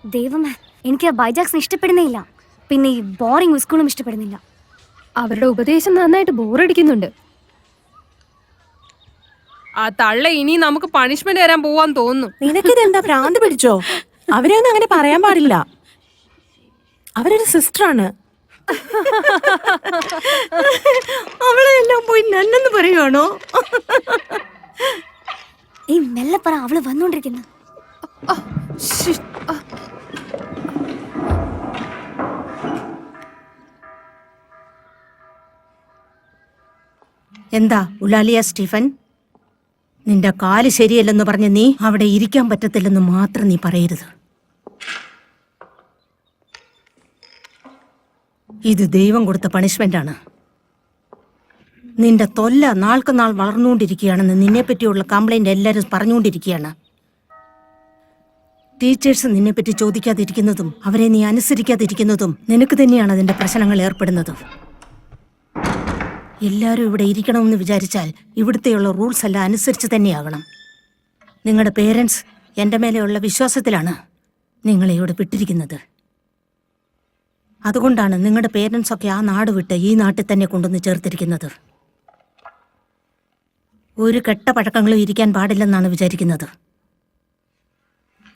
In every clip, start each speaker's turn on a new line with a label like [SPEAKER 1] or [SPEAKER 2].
[SPEAKER 1] ദൈവമേ, എനിക്ക് ബൈജാക്സിന് ഇഷ്ടപ്പെടുന്നില്ല. പിന്നെ ഈ ബോറിംഗ് സ്കൂളും ഇഷ്ടപ്പെടുന്നില്ല.
[SPEAKER 2] അവരുടെ ഉപദേശം നന്നായിട്ട് ബോറടിക്കുന്നുണ്ട്. ആ തള്ള ഇനി നമുക്ക് പണിഷ്മെന്റ് തരാൻ പോവാൻ തോന്നുന്നു.
[SPEAKER 3] നിനക്കിതെന്താ ഭ്രാന്ത് പിടിച്ചോ? അവരെയൊന്നും അങ്ങനെ പറയാൻ പാടില്ല. അവരൊരു സിസ്റ്ററാണ്. അവളെ എല്ലാം പോയി നന്നെന്ന് പറയുവാണോ?
[SPEAKER 1] ഈ മെല്ലെ പറ, അവള് വന്നോണ്ടിരിക്കുന്നു.
[SPEAKER 3] എന്താ ഉലാലിയ സ്റ്റീഫൻ, നിന്റെ കാല് ശരിയല്ലെന്ന് പറഞ്ഞ് നീ അവിടെ ഇരിക്കാൻ പറ്റത്തില്ലെന്ന് മാത്രം നീ പറയരുത്. ഇത് ദൈവം കൊടുത്ത പണിഷ്മെന്റാണ്. നിന്റെ തൊല്ല നാൾക്ക് നാൾ വളർന്നുകൊണ്ടിരിക്കുകയാണെന്ന് നിന്നെപ്പറ്റിയുള്ള കംപ്ലൈന്റ് എല്ലാവരും പറഞ്ഞുകൊണ്ടിരിക്കുകയാണ്. ടീച്ചേഴ്സ് നിന്നെപ്പറ്റി ചോദിക്കാതിരിക്കുന്നതും അവരെ നീ അനുസരിക്കാതിരിക്കുന്നതും നിനക്ക് തന്നെയാണ് അതിന്റെ പ്രശ്നങ്ങൾ ഏർപ്പെടുന്നത്. എല്ലാവരും ഇവിടെ ഇരിക്കണമെന്ന് വിചാരിച്ചാൽ ഇവിടുത്തെയുള്ള റൂൾസ് എല്ലാം അനുസരിച്ച് തന്നെയാകണം. നിങ്ങളുടെ പേരൻസ് എൻ്റെ മേലെയുള്ള വിശ്വാസത്തിലാണ് നിങ്ങളെ ഇവിടെ വിട്ടിരിക്കുന്നത്. അതുകൊണ്ടാണ് നിങ്ങളുടെ പേരൻസൊക്കെ ആ നാട് വിട്ട് ഈ നാട്ടിൽ തന്നെ കൊണ്ടുവന്ന് ചേർത്തിരിക്കുന്നത്. ഒരു കെട്ട പഴക്കങ്ങളും ഇരിക്കാൻ പാടില്ലെന്നാണ് വിചാരിക്കുന്നത്.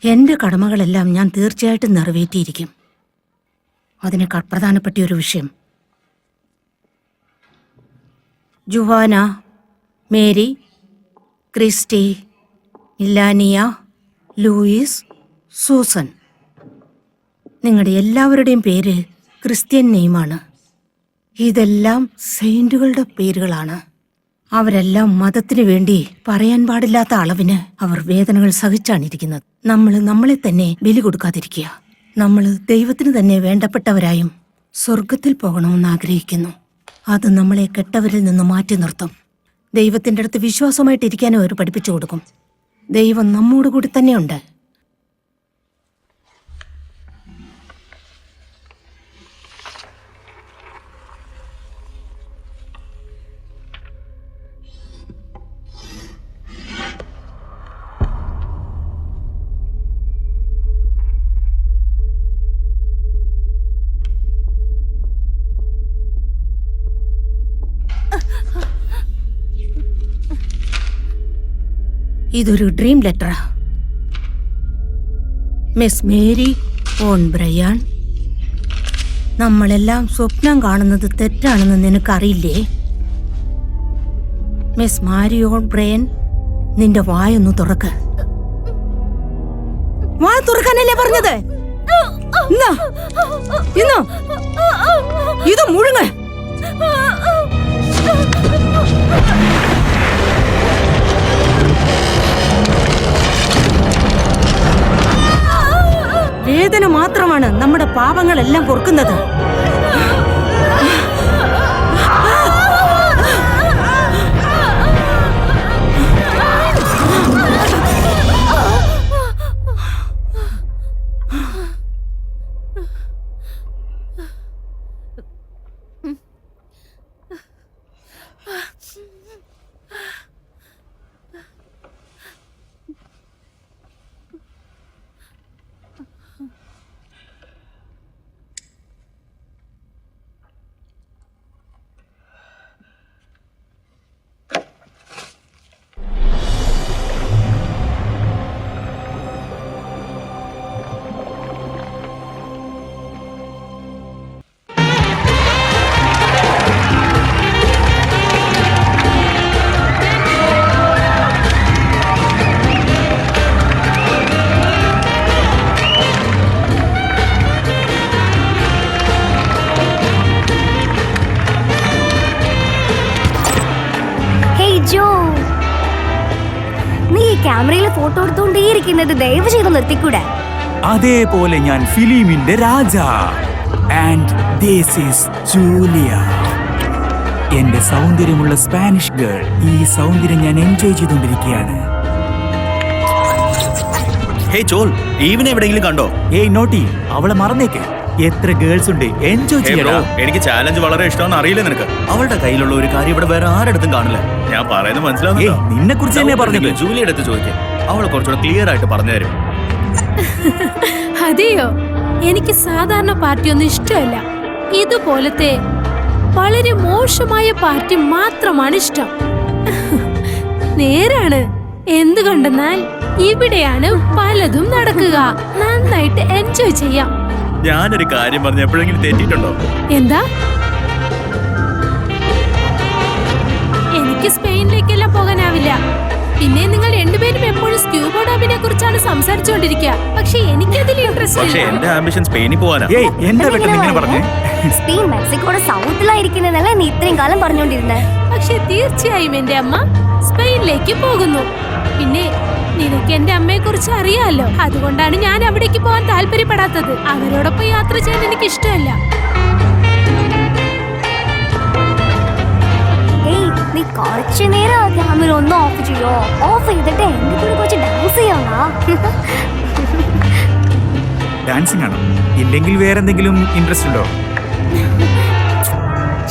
[SPEAKER 3] എൻ്റെ കടമകളെല്ലാം ഞാൻ തീർച്ചയായിട്ടും നിറവേറ്റിയിരിക്കും. അതിനേക്കാൾ പ്രധാനപ്പെട്ട ഒരു വിഷയം, Juana, Mary, Christy, Ilania, Louis, Susan, നിങ്ങളുടെ എല്ലാവരുടെയും പേര് ക്രിസ്ത്യൻ നെയിമാണ്. ഇതെല്ലാം സെയിന്റുകളുടെ പേരുകളാണ്. അവരെല്ലാം മതത്തിന് വേണ്ടി പറയാൻ പാടില്ലാത്ത അളവിന് അവർ വേദനകൾ സഹിച്ചാണിരിക്കുന്നത്. നമ്മൾ നമ്മളെ തന്നെ ബലി കൊടുക്കാതിരിക്കുക. നമ്മൾ ദൈവത്തിന് തന്നെ വേണ്ടപ്പെട്ടവരായും സ്വർഗത്തിൽ പോകണമെന്ന് ആഗ്രഹിക്കുന്നു. അത് നമ്മളെ കെട്ടവരിൽ നിന്ന് മാറ്റി നിർത്തും. ദൈവത്തിൻ്റെ അടുത്ത് വിശ്വാസമായിട്ടിരിക്കാനും അവർ പഠിപ്പിച്ചു കൊടുക്കും. ദൈവം നമ്മോട് കൂടി തന്നെയുണ്ട്. ഇതൊരു ഡ്രീം ലെറ്ററാ. മിസ് മേരി ഓൺ ബ്രയാൻ, നമ്മളെല്ലാം സ്വപ്നം കാണുന്നത് തെറ്റാണെന്ന് നിനക്കറിയില്ലേ? മിസ് മാരിയോൺ ബ്രയൻ, നിന്റെ വായൊന്ന് തുറക്ക്. വായ തുറക്കാനല്ലേ പറഞ്ഞത്? ഇത് മുഴുങ്ങ. വേദന മാത്രമാണ് നമ്മുടെ പാപങ്ങളെല്ലാം പൊറുക്കുന്നത്.
[SPEAKER 1] ക്യാമറയിൽ ഫോട്ടോ എടുത്തുകൊണ്ടേയിരിക്കുന്നത് ദയവ് ചെയ്ത് നിർത്തിക്കൂടെ?
[SPEAKER 4] അതേപോലെ ഞാൻ ഫിലിമിന്റെ രാജ. ആൻഡ് ദിസ് ഈസ് ജൂലിയ, എന്റെ സൗന്ദര്യമുള്ള സ്പാനിഷ് ഗേൾ. ഈ സൗന്ദര്യം ഞാൻ എൻജോയ് ചെയ്തുകൊണ്ടിരിക്കുകയാണ്.
[SPEAKER 5] ഹേയ് ചോൾ, ഈവനെ എവിടെയെങ്കിലും കണ്ടോ?
[SPEAKER 4] ഏയ് നോട്ടി, അവളെ മറന്നേക്ക്. എത്ര ഗേൾസ് ഉണ്ട്, എൻജോയ് ചെയ്യണോ?
[SPEAKER 5] എനിക്ക് ചാലഞ്ച് വളരെ ഇഷ്ടമെന്ന് അറിയില്ല നിനക്ക്. അവളുടെ കയ്യിലുള്ള ഒരു കാര്യം ഇവിടെ വേറെ ആരടുത്തും കാണില്ല. ഞാൻ പറയുന്നത് മനസ്സിലാവുന്നു.
[SPEAKER 4] നിന്നെ കുറിച്ച് തന്നെ പറഞ്ഞത്.
[SPEAKER 5] ജൂലിയുടെ അടുത്ത് ചോദിക്കാം, അവൾ കുറച്ചുകൂടെ ക്ലിയർ ആയിട്ട് പറഞ്ഞു തരും.
[SPEAKER 6] അതെയോ? എനിക്ക് സാധാരണ പാർട്ടിയൊന്നും ഇഷ്ടമല്ല. ഇതുപോലത്തെ വളരെ മോശമായ പാർട്ടി മാത്രമാണ് ഇഷ്ടം. നേരാണ്. എന്തുകൊണ്ടെന്നാൽ ഇവിടെയാണ് പലതും നടക്കുക. നന്നായിട്ട് എൻജോയ് ചെയ്യാം.
[SPEAKER 5] ഞാനൊരു കാര്യം പറഞ്ഞു എപ്പോഴെങ്കിലും തെറ്റിയിട്ടുണ്ടോ?
[SPEAKER 6] എന്താ? എനിക്ക് സ്പെയിനിലേക്കെല്ലാം പോകാനാവില്ല. പിന്നെ നിങ്ങൾ രണ്ടുപേരും എപ്പോഴും സ്ക്യൂബ ഡൈവിനെ കുറിച്ചാണ് സംസാരിച്ചുകൊണ്ടിരിക്കുക. പക്ഷെ എനിക്കതിൽ ഇൻട്രസ്റ്റ്
[SPEAKER 5] പക്ഷെ
[SPEAKER 6] ഇല്ല.
[SPEAKER 5] എന്റെ ആംബിഷൻ സ്പെയിനിൽ പോവാനാ.
[SPEAKER 4] ഏയ് എന്താ പെട്ടെന്ന് ഇങ്ങനെ പറഞ്ഞേ?
[SPEAKER 1] സ്പെയിൻ മെക്സിക്കോയുടെ സൗത്തിലായിരിക്കുന്നതല്ലേ നീ ഇത്രയും കാലം പറഞ്ഞോണ്ടിരുന്നത്.
[SPEAKER 6] പക്ഷെ തീർച്ചയായും എന്റെ അമ്മ സ്പെയിനിലേക്ക് പോകുന്നു. പിന്നെ നിനക്ക് എന്റെ അമ്മയെ കുറിച്ച് അറിയാലോ. അതുകൊണ്ടാണ് ഞാൻ അവിടേക്ക് പോകാൻ താല്പര്യപ്പെടാത്തത്. അവരോടൊപ്പം യാത്ര ചെയ്യാൻ എനിക്ക് ഇഷ്ടമല്ല.
[SPEAKER 1] ഏയ് നീ കുറച്ചു നേരം ക്യാമറ ഒന്ന് ഓഫ് ചെയ്യോ? ഓഫ് ചെയ്തിട്ട് എന്റെ കൂടെ കുറച്ച് ഡാൻസ് ചെയ്യാനാ.
[SPEAKER 4] ഡാൻസിങ് ആണോ? ഇല്ലെങ്കിൽ വേറെന്തെങ്കിലും ഇൻട്രസ്റ്റ് ഉണ്ടോ?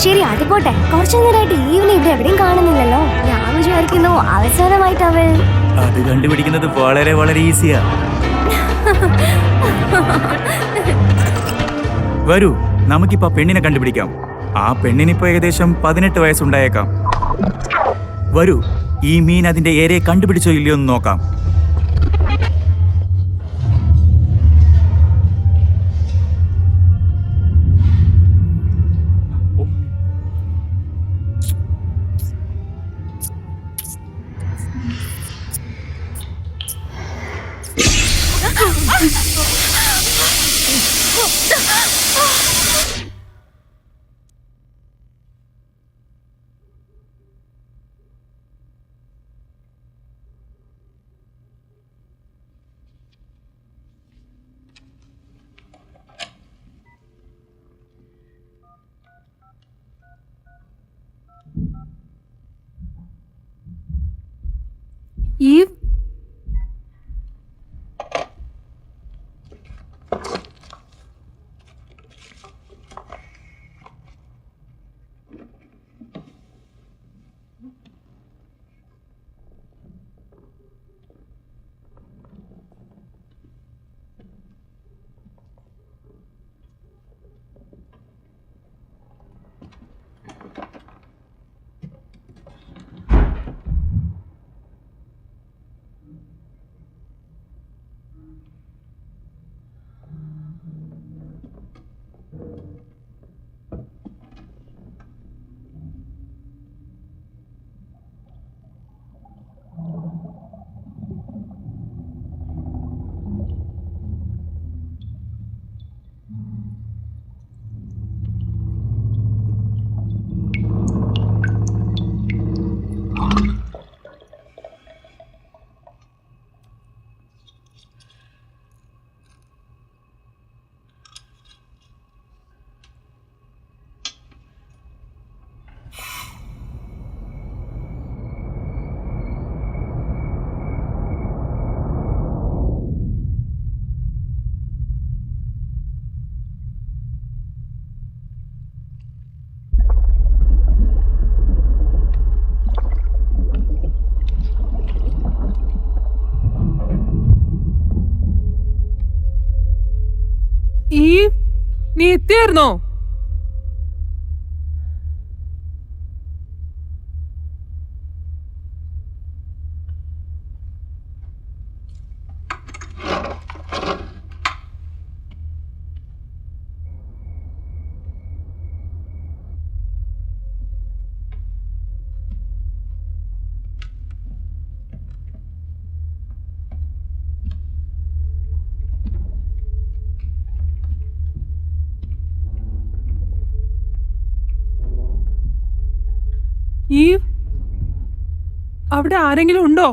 [SPEAKER 1] ശരി അത് പോട്ടെ. കുറച്ചു നേരമായിട്ട് ഈവനിങ് ഇവിടെ എവിടെയും കാണുന്നില്ലല്ലോ. ഞാൻ വിചാരിക്കുന്നു അവസാനമായിട്ട് അവൾ.
[SPEAKER 4] അത് കണ്ടുപിടിക്കുന്നത് വളരെ വളരെ ഈസിയാ. വരൂ, നമുക്കിപ്പോ പെണ്ണിനെ കണ്ടുപിടിക്കാം. ആ പെണ്ണിനിപ്പോ ഏകദേശം 18 വയസ്സുണ്ടായേക്കാം. വരൂ, ഈ മീൻ അതിന്റെ ഏരിയ കണ്ടുപിടിച്ചോ ഇല്ലയോ എന്ന് നോക്കാം.
[SPEAKER 6] ഈ
[SPEAKER 2] നീ എത്തിയായിരുന്നോ? ഈ അവിടെ ആരെങ്കിലും ഉണ്ടോ?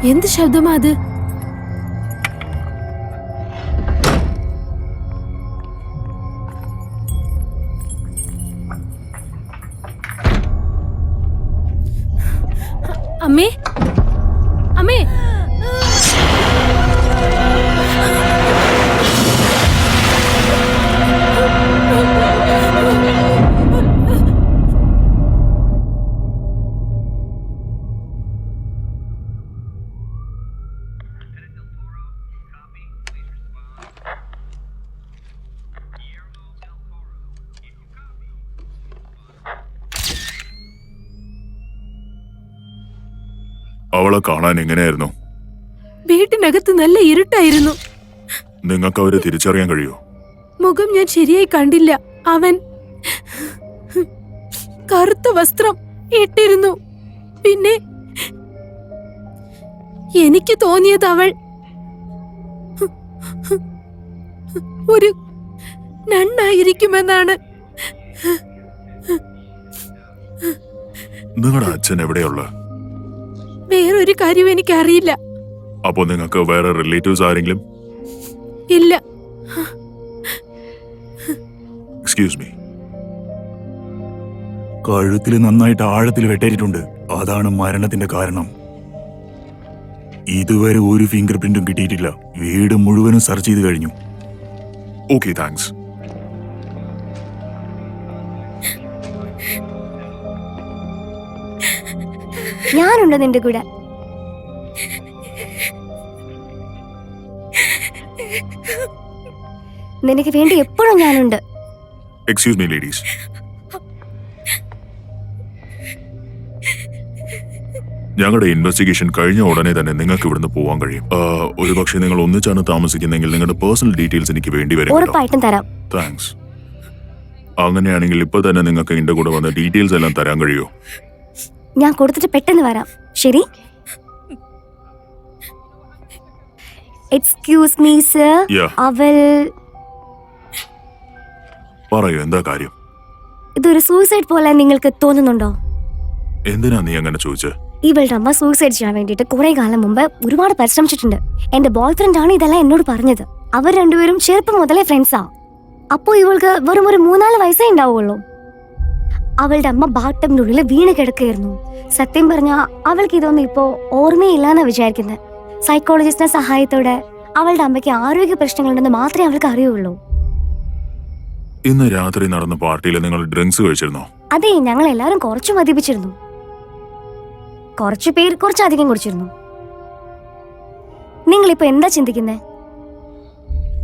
[SPEAKER 6] എന്ത് ശബ്ദമാ അത്? അമ്മേ, അമ്മേ,
[SPEAKER 7] അവളെ കാണാൻ എങ്ങനെയായിരുന്നു?
[SPEAKER 6] വീട്ടിനകത്ത് നല്ല ഇരുട്ടായിരുന്നു.
[SPEAKER 7] നിങ്ങൾക്ക് അവരെ തിരിച്ചറിയാൻ കഴിയോ?
[SPEAKER 6] മുഖം ഞാൻ ശരിയായി കണ്ടില്ല. അവൻ കറുത്ത വസ്ത്രം ഇട്ടിരുന്നു. പിന്നെ എനിക്ക് തോന്നിയത് അവൾ ഒരു നണ്ണായിരിക്കുമെന്നാണ്.
[SPEAKER 7] നിങ്ങളുടെ അച്ഛൻ എവിടെയുള്ള?
[SPEAKER 6] വേറൊരു കാര്യം എനിക്കറിയില്ല.
[SPEAKER 7] അപ്പോ നിങ്ങൾക്ക് വേറെ റിലേറ്റീവ്സ് ആരെങ്കിലും?
[SPEAKER 6] ഇല്ല.
[SPEAKER 7] Excuse me.
[SPEAKER 4] കഴുത്തിൽ നന്നായിട്ട് ആഴത്തിൽ വെട്ടേറ്റിട്ടുണ്ട്. അതാണ് മരണത്തിന്റെ കാരണം. ഇതുവരെ ഒരു ഫിംഗർ പ്രിന്റും കിട്ടിയിട്ടില്ല. വീട് മുഴുവനും സെർച്ച് ചെയ്ത് കഴിഞ്ഞു.
[SPEAKER 7] Okay, thanks.
[SPEAKER 1] ഞാനുണ്ട് നിന്റെ കൂടെ. നിനക്ക് വേണ്ടി എപ്പോഴും ഞാനുണ്ട്.
[SPEAKER 7] Excuse me ladies. ഞങ്ങളുടെ ഇൻവെസ്റ്റിഗേഷൻ കഴിഞ്ഞ ഉടനെ തന്നെ നിങ്ങൾക്ക് ഇവിടുന്ന് പോവാൻ കഴിയും. ഒരു പക്ഷേ നിങ്ങൾ ഒന്നിച്ചാണ് താമസിക്കുന്നെങ്കിൽ നിങ്ങളുടെ പേഴ്സണൽ ഡീറ്റെയിൽസ് എനിക്ക് വേണ്ടി വരും.
[SPEAKER 1] ഉറപ്പായിട്ടും തരാം.
[SPEAKER 7] താങ്ക്സ്. അങ്ങനെയാണെങ്കിൽ ഇപ്പൊ തന്നെ നിങ്ങൾക്ക് എന്റെ കൂടെ വന്ന ഡീറ്റെയിൽസ് എല്ലാം തരാൻ കഴിയോ?
[SPEAKER 1] ഞാൻ കൊടുത്തിട്ട് പെട്ടെന്ന് വരാം. ശരി? Excuse me sir.
[SPEAKER 7] Yeah.
[SPEAKER 1] അവൾ
[SPEAKER 7] പറയൂ, എന്താ കാര്യം?
[SPEAKER 1] ഇതൊരു സൂസൈഡ് പോലെ നിങ്ങൾക്ക് തോന്നുന്നുണ്ടോ?
[SPEAKER 7] എന്തിനാ നീ അങ്ങനെ ചോദിച്ചേ?
[SPEAKER 1] ഇവളുടെ അമ്മ സൂസൈഡ് ചെയ്യാൻ വേണ്ടിയിട്ട് കുറെ കാലം മുമ്പ് ഒരുപാട് പരിശ്രമിച്ചിട്ടുണ്ട്. എന്റെ ബോയ് ഫ്രണ്ട് ആണ് ഇതെല്ലാം എന്നോട് പറഞ്ഞത്. അവർ രണ്ടുപേരും ചെറുപ്പം മുതലേ ഫ്രണ്ട്സാ. അപ്പോ ഇവൾക്ക് വെറും ഒരു 3-4 വയസ്സേ ഉണ്ടാവുള്ളൂ. അവളുടെ അമ്മ ബാട്ടമിനുള്ളിൽ വീണ് കിടക്കുകയായിരുന്നു. സത്യം പറഞ്ഞാ അവൾക്ക് ഇതൊന്നും ഇപ്പോ ഓർമ്മയില്ലാന്നാ വിചാരിക്കുന്നത്. സൈക്കോളജിസ്റ്റിന്റെ സഹായത്തോടെ അവളുടെ അമ്മയ്ക്ക് ആരോഗ്യ പ്രശ്നങ്ങളുണ്ടെന്ന് മാത്രമേ അവൾക്ക് അറിയുള്ളൂ.
[SPEAKER 7] ഇന്ന് രാത്രി നടന്ന പാർട്ടിയിൽ നിങ്ങൾ ഡ്രിങ്ക്സ് കഴിച്ചിരുന്നോ?
[SPEAKER 1] അതെ, ഞങ്ങൾ എല്ലാവരും കുറച്ചു മദ്യപിച്ചിരുന്നു. കുറച്ചു പേർ കുറച്ചധികം കുടിച്ചിരുന്നു. നിങ്ങളിപ്പോ എന്താ ചിന്തിക്കുന്നേ?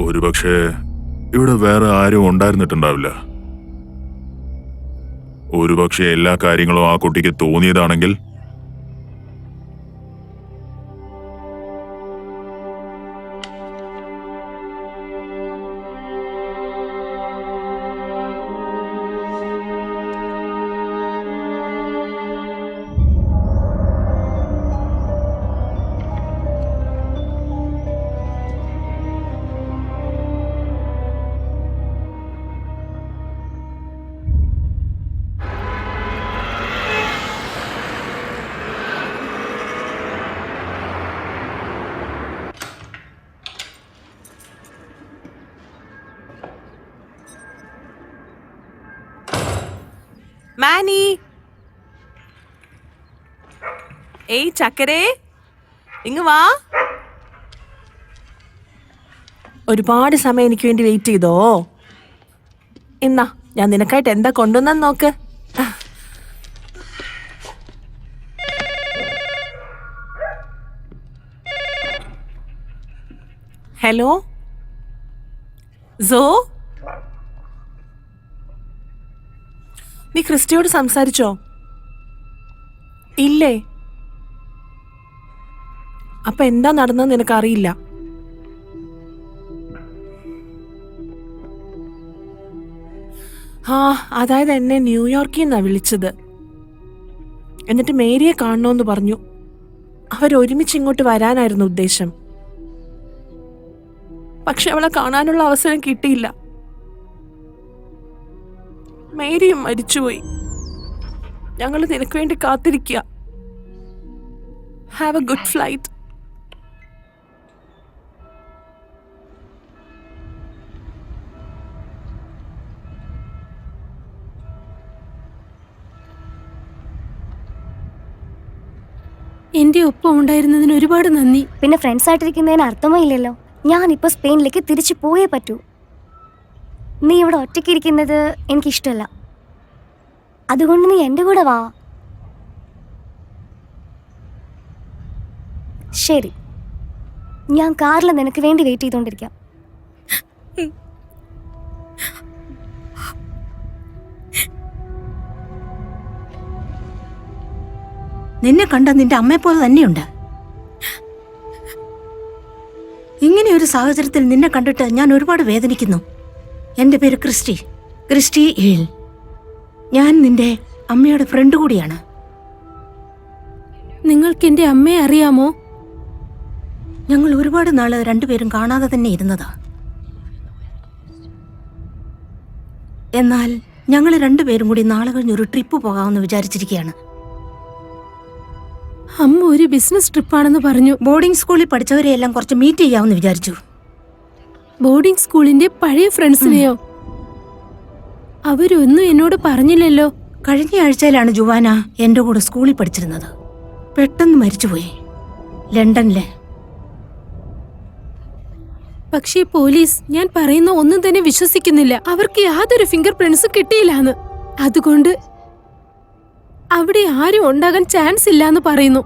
[SPEAKER 7] ഒരുപക്ഷെ ഇവിടെ വേറെ ആരും ഉണ്ടായിരുന്നിട്ടുണ്ടാവില്ല. ഒരുപക്ഷെ എല്ലാ കാര്യങ്ങളും ആ കുട്ടിക്ക് തോന്നിയതാണെങ്കിൽ?
[SPEAKER 8] മാനി, ഏയ് ചക്കരേ, ഇങ്ങ് വാ. ഒരുപാട് സമയം എനിക്ക് വേണ്ടി വെയിറ്റ് ചെയ്തോ? എന്നാ ഞാൻ നിനക്കായിട്ട് എന്താ കൊണ്ടുവന്നെന്ന് നോക്ക്. ഹലോ സോ, നീ ക്രിസ്റ്റിയോട് സംസാരിച്ചോ? ഇല്ലേ? അപ്പൊ എന്താ നടന്നെന്ന് നിനക്കറിയില്ല. അതായത് എന്നെ ന്യൂയോർക്കിൽ നിന്നാ വിളിച്ചത്. എന്നിട്ട് മേരിയെ കാണണമെന്ന് പറഞ്ഞു. അവരൊരുമിച്ച് ഇങ്ങോട്ട് വരാനായിരുന്നു ഉദ്ദേശം. പക്ഷെ അവളെ കാണാനുള്ള അവസരം കിട്ടിയില്ല. മേരിയും മരിച്ചുപോയി. ഞങ്ങൾ നിനക്ക് വേണ്ടി കാത്തിരിക്കുക. Have A good flight.
[SPEAKER 6] എന്റെ ഒപ്പം ഉണ്ടായിരുന്നതിന് ഒരുപാട് നന്ദി.
[SPEAKER 1] പിന്നെ ഫ്രണ്ട്സ് ആയിട്ടിരിക്കുന്നതിന് അർത്ഥമേ ഇല്ലല്ലോ. ഞാനിപ്പോൾ സ്പെയിനിലേക്ക് തിരിച്ചു പോയേ പറ്റൂ. നീ ഇവിടെ ഒറ്റയ്ക്ക് ഇരിക്കുന്നത് എനിക്കിഷ്ടമല്ല. അതുകൊണ്ട് നീ എൻ്റെ കൂടെ വാ. ശരി, ഞാൻ കാറിൽ നിനക്ക് വേണ്ടി വെയിറ്റ് ചെയ്തുകൊണ്ടിരിക്കാം.
[SPEAKER 3] നിന്നെ കണ്ട നിന്റെ അമ്മയെപ്പോലെ തന്നെയുണ്ട്. ഇങ്ങനെയൊരു സാഹചര്യത്തിൽ നിന്നെ കണ്ടിട്ട് ഞാൻ ഒരുപാട് വേദനിക്കുന്നു. എൻ്റെ പേര് ക്രിസ്റ്റി ഏൽ. ഞാൻ നിന്റെ അമ്മയുടെ ഫ്രണ്ട് കൂടിയാണ്.
[SPEAKER 6] നിങ്ങൾക്ക് എന്റെ അമ്മയെ അറിയാമോ?
[SPEAKER 3] ഞങ്ങൾ ഒരുപാട് നാള് രണ്ടുപേരും കാണാതെ തന്നെ ഇരുന്നതാ. എന്നാൽ ഞങ്ങൾ രണ്ടുപേരും കൂടി നാളെ കഴിഞ്ഞൊരു ട്രിപ്പ് പോകാമെന്ന് വിചാരിച്ചിരിക്കുകയാണ്.
[SPEAKER 6] അമ്മ ഒരു ബിസിനസ് ട്രിപ്പാണെന്ന് പറഞ്ഞു.
[SPEAKER 3] ബോർഡിംഗ് സ്കൂളിൽ പഠിച്ചവരെയെല്ലാം കുറച്ച് മീറ്റ് ചെയ്യാമെന്ന് വിചാരിച്ചു.
[SPEAKER 6] ബോർഡിംഗ് സ്കൂളിന്റെ പഴയ ഫ്രണ്ട്സിനെയോ? അവരൊന്നും എന്നോട് പറഞ്ഞില്ലല്ലോ.
[SPEAKER 3] കഴിഞ്ഞ ആഴ്ചയിലാണ് ജുവാന എൻ്റെ കൂടെ സ്കൂളിൽ പഠിച്ചിരുന്നത്. പെട്ടെന്ന് മരിച്ചുപോയി ലണ്ടനിലെ.
[SPEAKER 6] പക്ഷേ പോലീസ് ഞാൻ പറയുന്ന ഒന്നും തന്നെ വിശ്വസിക്കുന്നില്ല. അവർക്ക് യാതൊരു ഫിംഗർ പ്രിന്റ്സും കിട്ടിയില്ലാന്ന്. അതുകൊണ്ട് അവിടെ ആരും ഉണ്ടാകാൻ ചാൻസ് ഇല്ലാന്ന് പറയുന്നു.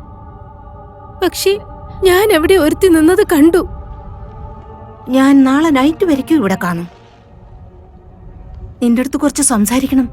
[SPEAKER 6] പക്ഷേ ഞാൻ അവിടെ ഒരുത്തി നിന്നത് കണ്ടു.
[SPEAKER 3] ഞാൻ നാളെ നൈറ്റ് വരയ്ക്കും ഇവിടെ കാണും. നിന്റെ അടുത്ത് കുറച്ച് സംസാരിക്കണം.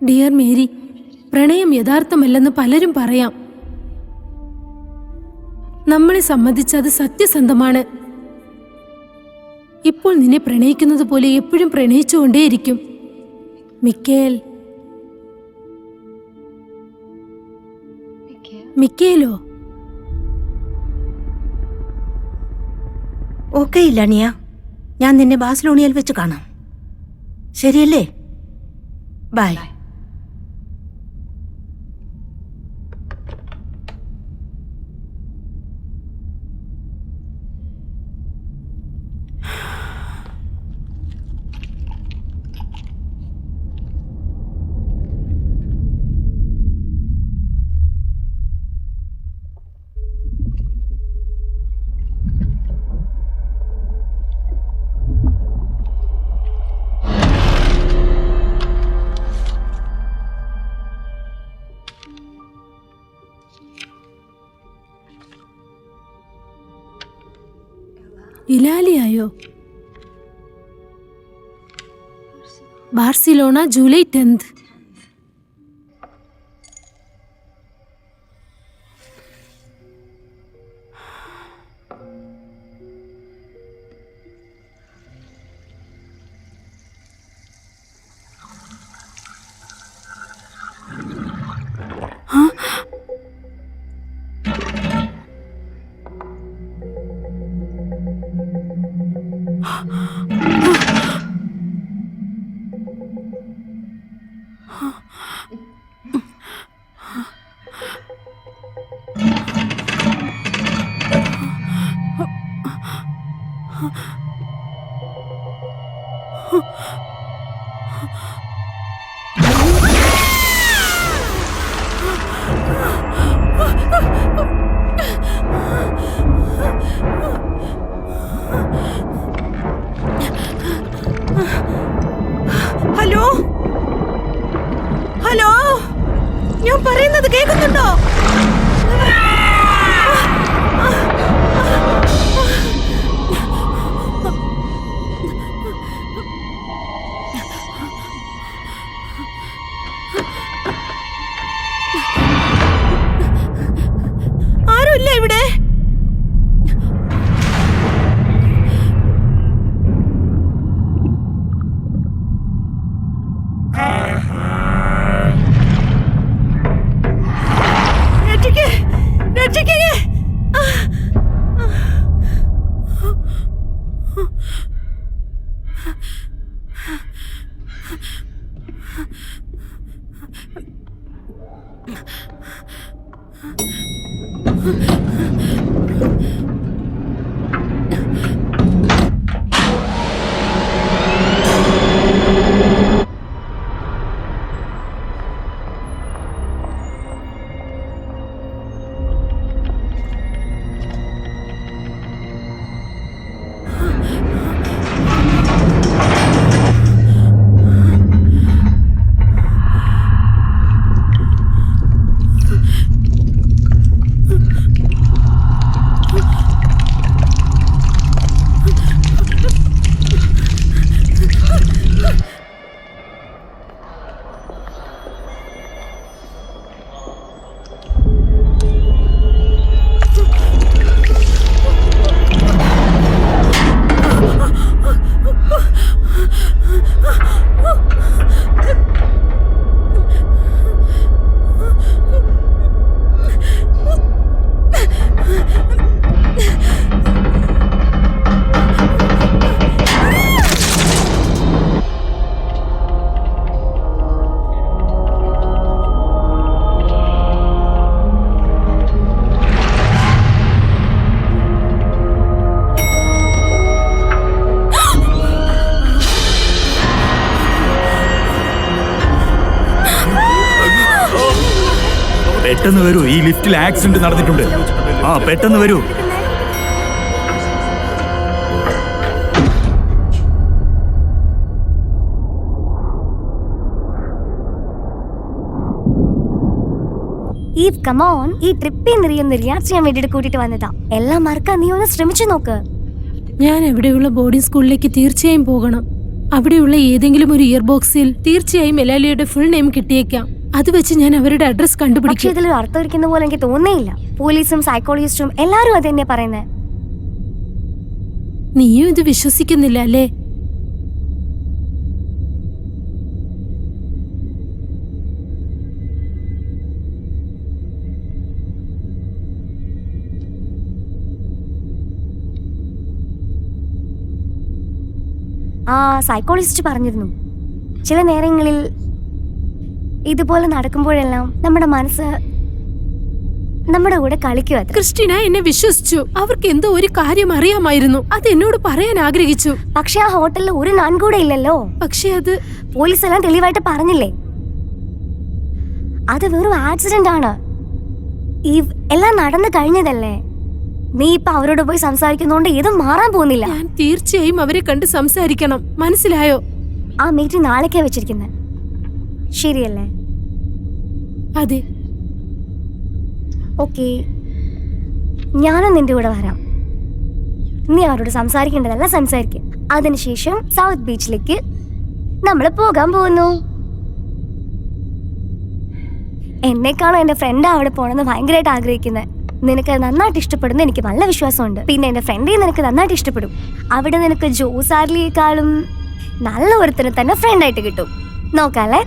[SPEAKER 6] ഡിയർ മേരി, പ്രണയം യഥാർത്ഥമല്ലെന്ന് പലരും പറയാം. നമ്മളെ സംബന്ധിച്ച് അത് സത്യസന്ധമാണ്. ഇപ്പോൾ നിന്നെ പ്രണയിക്കുന്നത് പോലെ എപ്പോഴും പ്രണയിച്ചുകൊണ്ടേയിരിക്കും. മിക്കേലോ?
[SPEAKER 3] ഓക്കെ ഇല്ലാണിയ, ഞാൻ നിന്നെ ബാഴ്സലോണയിൽ വെച്ച് കാണാം. ശരിയല്ലേ? ബൈ.
[SPEAKER 6] ഇലാലിയായോ? Barcelona July 10.
[SPEAKER 3] ഹലോ ഹലോ, ഞാൻ പറയുന്നത് കേൾക്കുന്നുണ്ടോ?
[SPEAKER 4] പെട്ടെന്ന് വരൂ, ഈ ലിഫ്റ്റിൽ ആക്സിഡന്റ് നടന്നിട്ടുണ്ട്. ആ പെട്ടെന്ന് വരൂ.
[SPEAKER 1] ഈ കമോൺ, ഈ ട്രിപ്പിൽ നിന്ന് റിയാക്ട് ചെയ്യാൻ വേണ്ടിട്ട് കൂട്ടിട്ട് വന്നതാ. എല്ലാം മറക്കാൻ നീ ഒന്ന് ശ്രമിച്ചു നോക്ക്.
[SPEAKER 6] ഞാൻ എവിടെയുള്ള ബോർഡിംഗ് സ്കൂളിലേക്ക് തീർച്ചയായും പോകണം. അവിടെയുള്ള ഏതെങ്കിലും ഒരു ഇയർ ബോക്സിൽ തീർച്ചയായും എലാലിയുടെ ഫുൾ നെയിം കിട്ടിയേക്കാം. അത് വെച്ച് ഞാൻ അവരുടെ അഡ്രസ്
[SPEAKER 1] പക്ഷെ
[SPEAKER 6] കണ്ടുപിടിക്കും.
[SPEAKER 1] ഇതിലൊരു അർത്ഥം ഇരിക്കുന്ന പോലെ എനിക്ക് തോന്നേയില്ല. പോലീസും സൈക്കോളജിസ്റ്റും എല്ലാരും അത് തന്നെയാ പറയുന്നത്.
[SPEAKER 6] നീയും ഇത് വിശ്വസിക്കുന്നില്ല അല്ലേ?
[SPEAKER 1] ആ സൈക്കോളജിസ്റ്റ് പറഞ്ഞിരുന്നു, ചില നേരങ്ങളിൽ ഇതുപോലെ നടക്കുമ്പോഴെല്ലാം നമ്മുടെ മനസ്സ് നമ്മുടെ കൂടെ കളിക്കും. അത്
[SPEAKER 6] ക്രിസ്റ്റീന എന്നെ വിശ്വസിച്ചു. അവർക്ക് എന്തോ ഒരു കാര്യം അറിയാമായിരുന്നു. അത് എന്നോട് പറയാൻ ആഗ്രഹിച്ചു.
[SPEAKER 1] പക്ഷെ ആ ഹോട്ടലിൽ ഒരു നാൻ കൂടെ ഇല്ലല്ലോ.
[SPEAKER 6] പക്ഷെ അത്
[SPEAKER 1] പോലീസ് എല്ലാം തെളിവായിട്ട് പറഞ്ഞില്ലേ. അത് വെറും ആക്സിഡന്റ് ആണ്. ഈ എല്ലാം നടന്നു കഴിഞ്ഞതല്ലേ. നീ ഇപ്പൊ അവരോട് പോയി സംസാരിക്കുന്നോണ്ട് ഇതും മാറാൻ പോകുന്നില്ല.
[SPEAKER 6] ഞാൻ തീർച്ചയായും അവരെ കണ്ട് സംസാരിക്കണം. മനസ്സിലായോ?
[SPEAKER 1] ആ മീറ്റിംഗ് നാളേക്കാ വെച്ചിരിക്കുന്നത്, ശരിയല്ലേ?
[SPEAKER 6] അതെ.
[SPEAKER 1] ഓക്കെ, ഞാനും നിന്റെ കൂടെ വരാം. നീ അവരോട് സംസാരിക്കേണ്ടതെല്ലാം സംസാരിക്കും. അതിനുശേഷം സൗത്ത് ബീച്ചിലേക്ക് നമ്മൾ പോകാൻ പോകുന്നു. എന്നെക്കാളും എന്റെ ഫ്രണ്ട് അവിടെ പോണെന്ന് ഭയങ്കരമായിട്ട് ആഗ്രഹിക്കുന്നത്. നിനക്ക് നന്നായിട്ട് ഇഷ്ടപ്പെടുന്ന എനിക്ക് നല്ല വിശ്വാസമുണ്ട്. പിന്നെ എന്റെ ഫ്രണ്ടേ നിനക്ക് നന്നായിട്ട് ഇഷ്ടപ്പെടും. അവിടെ നിനക്ക് ജോസ് ആർലിയേക്കാളും നല്ല ഒരുത്തനെ തന്നെ ഫ്രണ്ടായിട്ട് കിട്ടും. നോക്കാല്ലേ?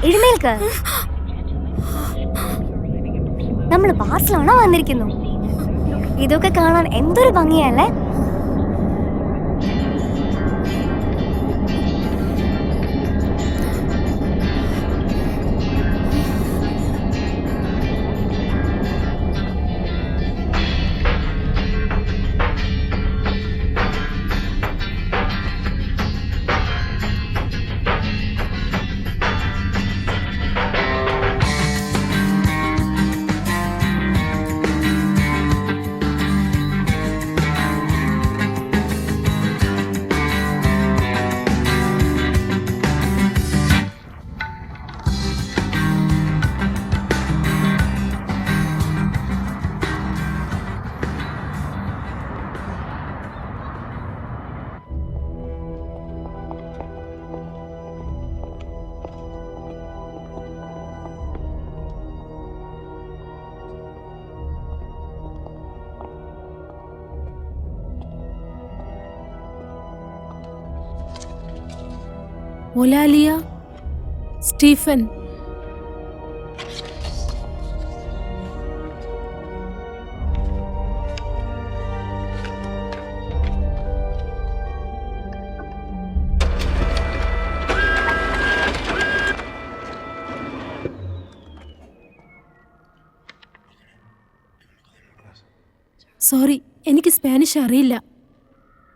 [SPEAKER 1] എഴുന്നേൽക്ക്. നമ്മൾ ബാർസലോണ വന്നിരിക്കുന്നു. ഇതൊക്കെ കാണാൻ എന്തൊരു ഭംഗിയല്ലേ.
[SPEAKER 6] ഒലാലിയ, സ്റ്റീഫൻ, സോറി, എനിക്ക് സ്പാനിഷ് അറിയില്ല.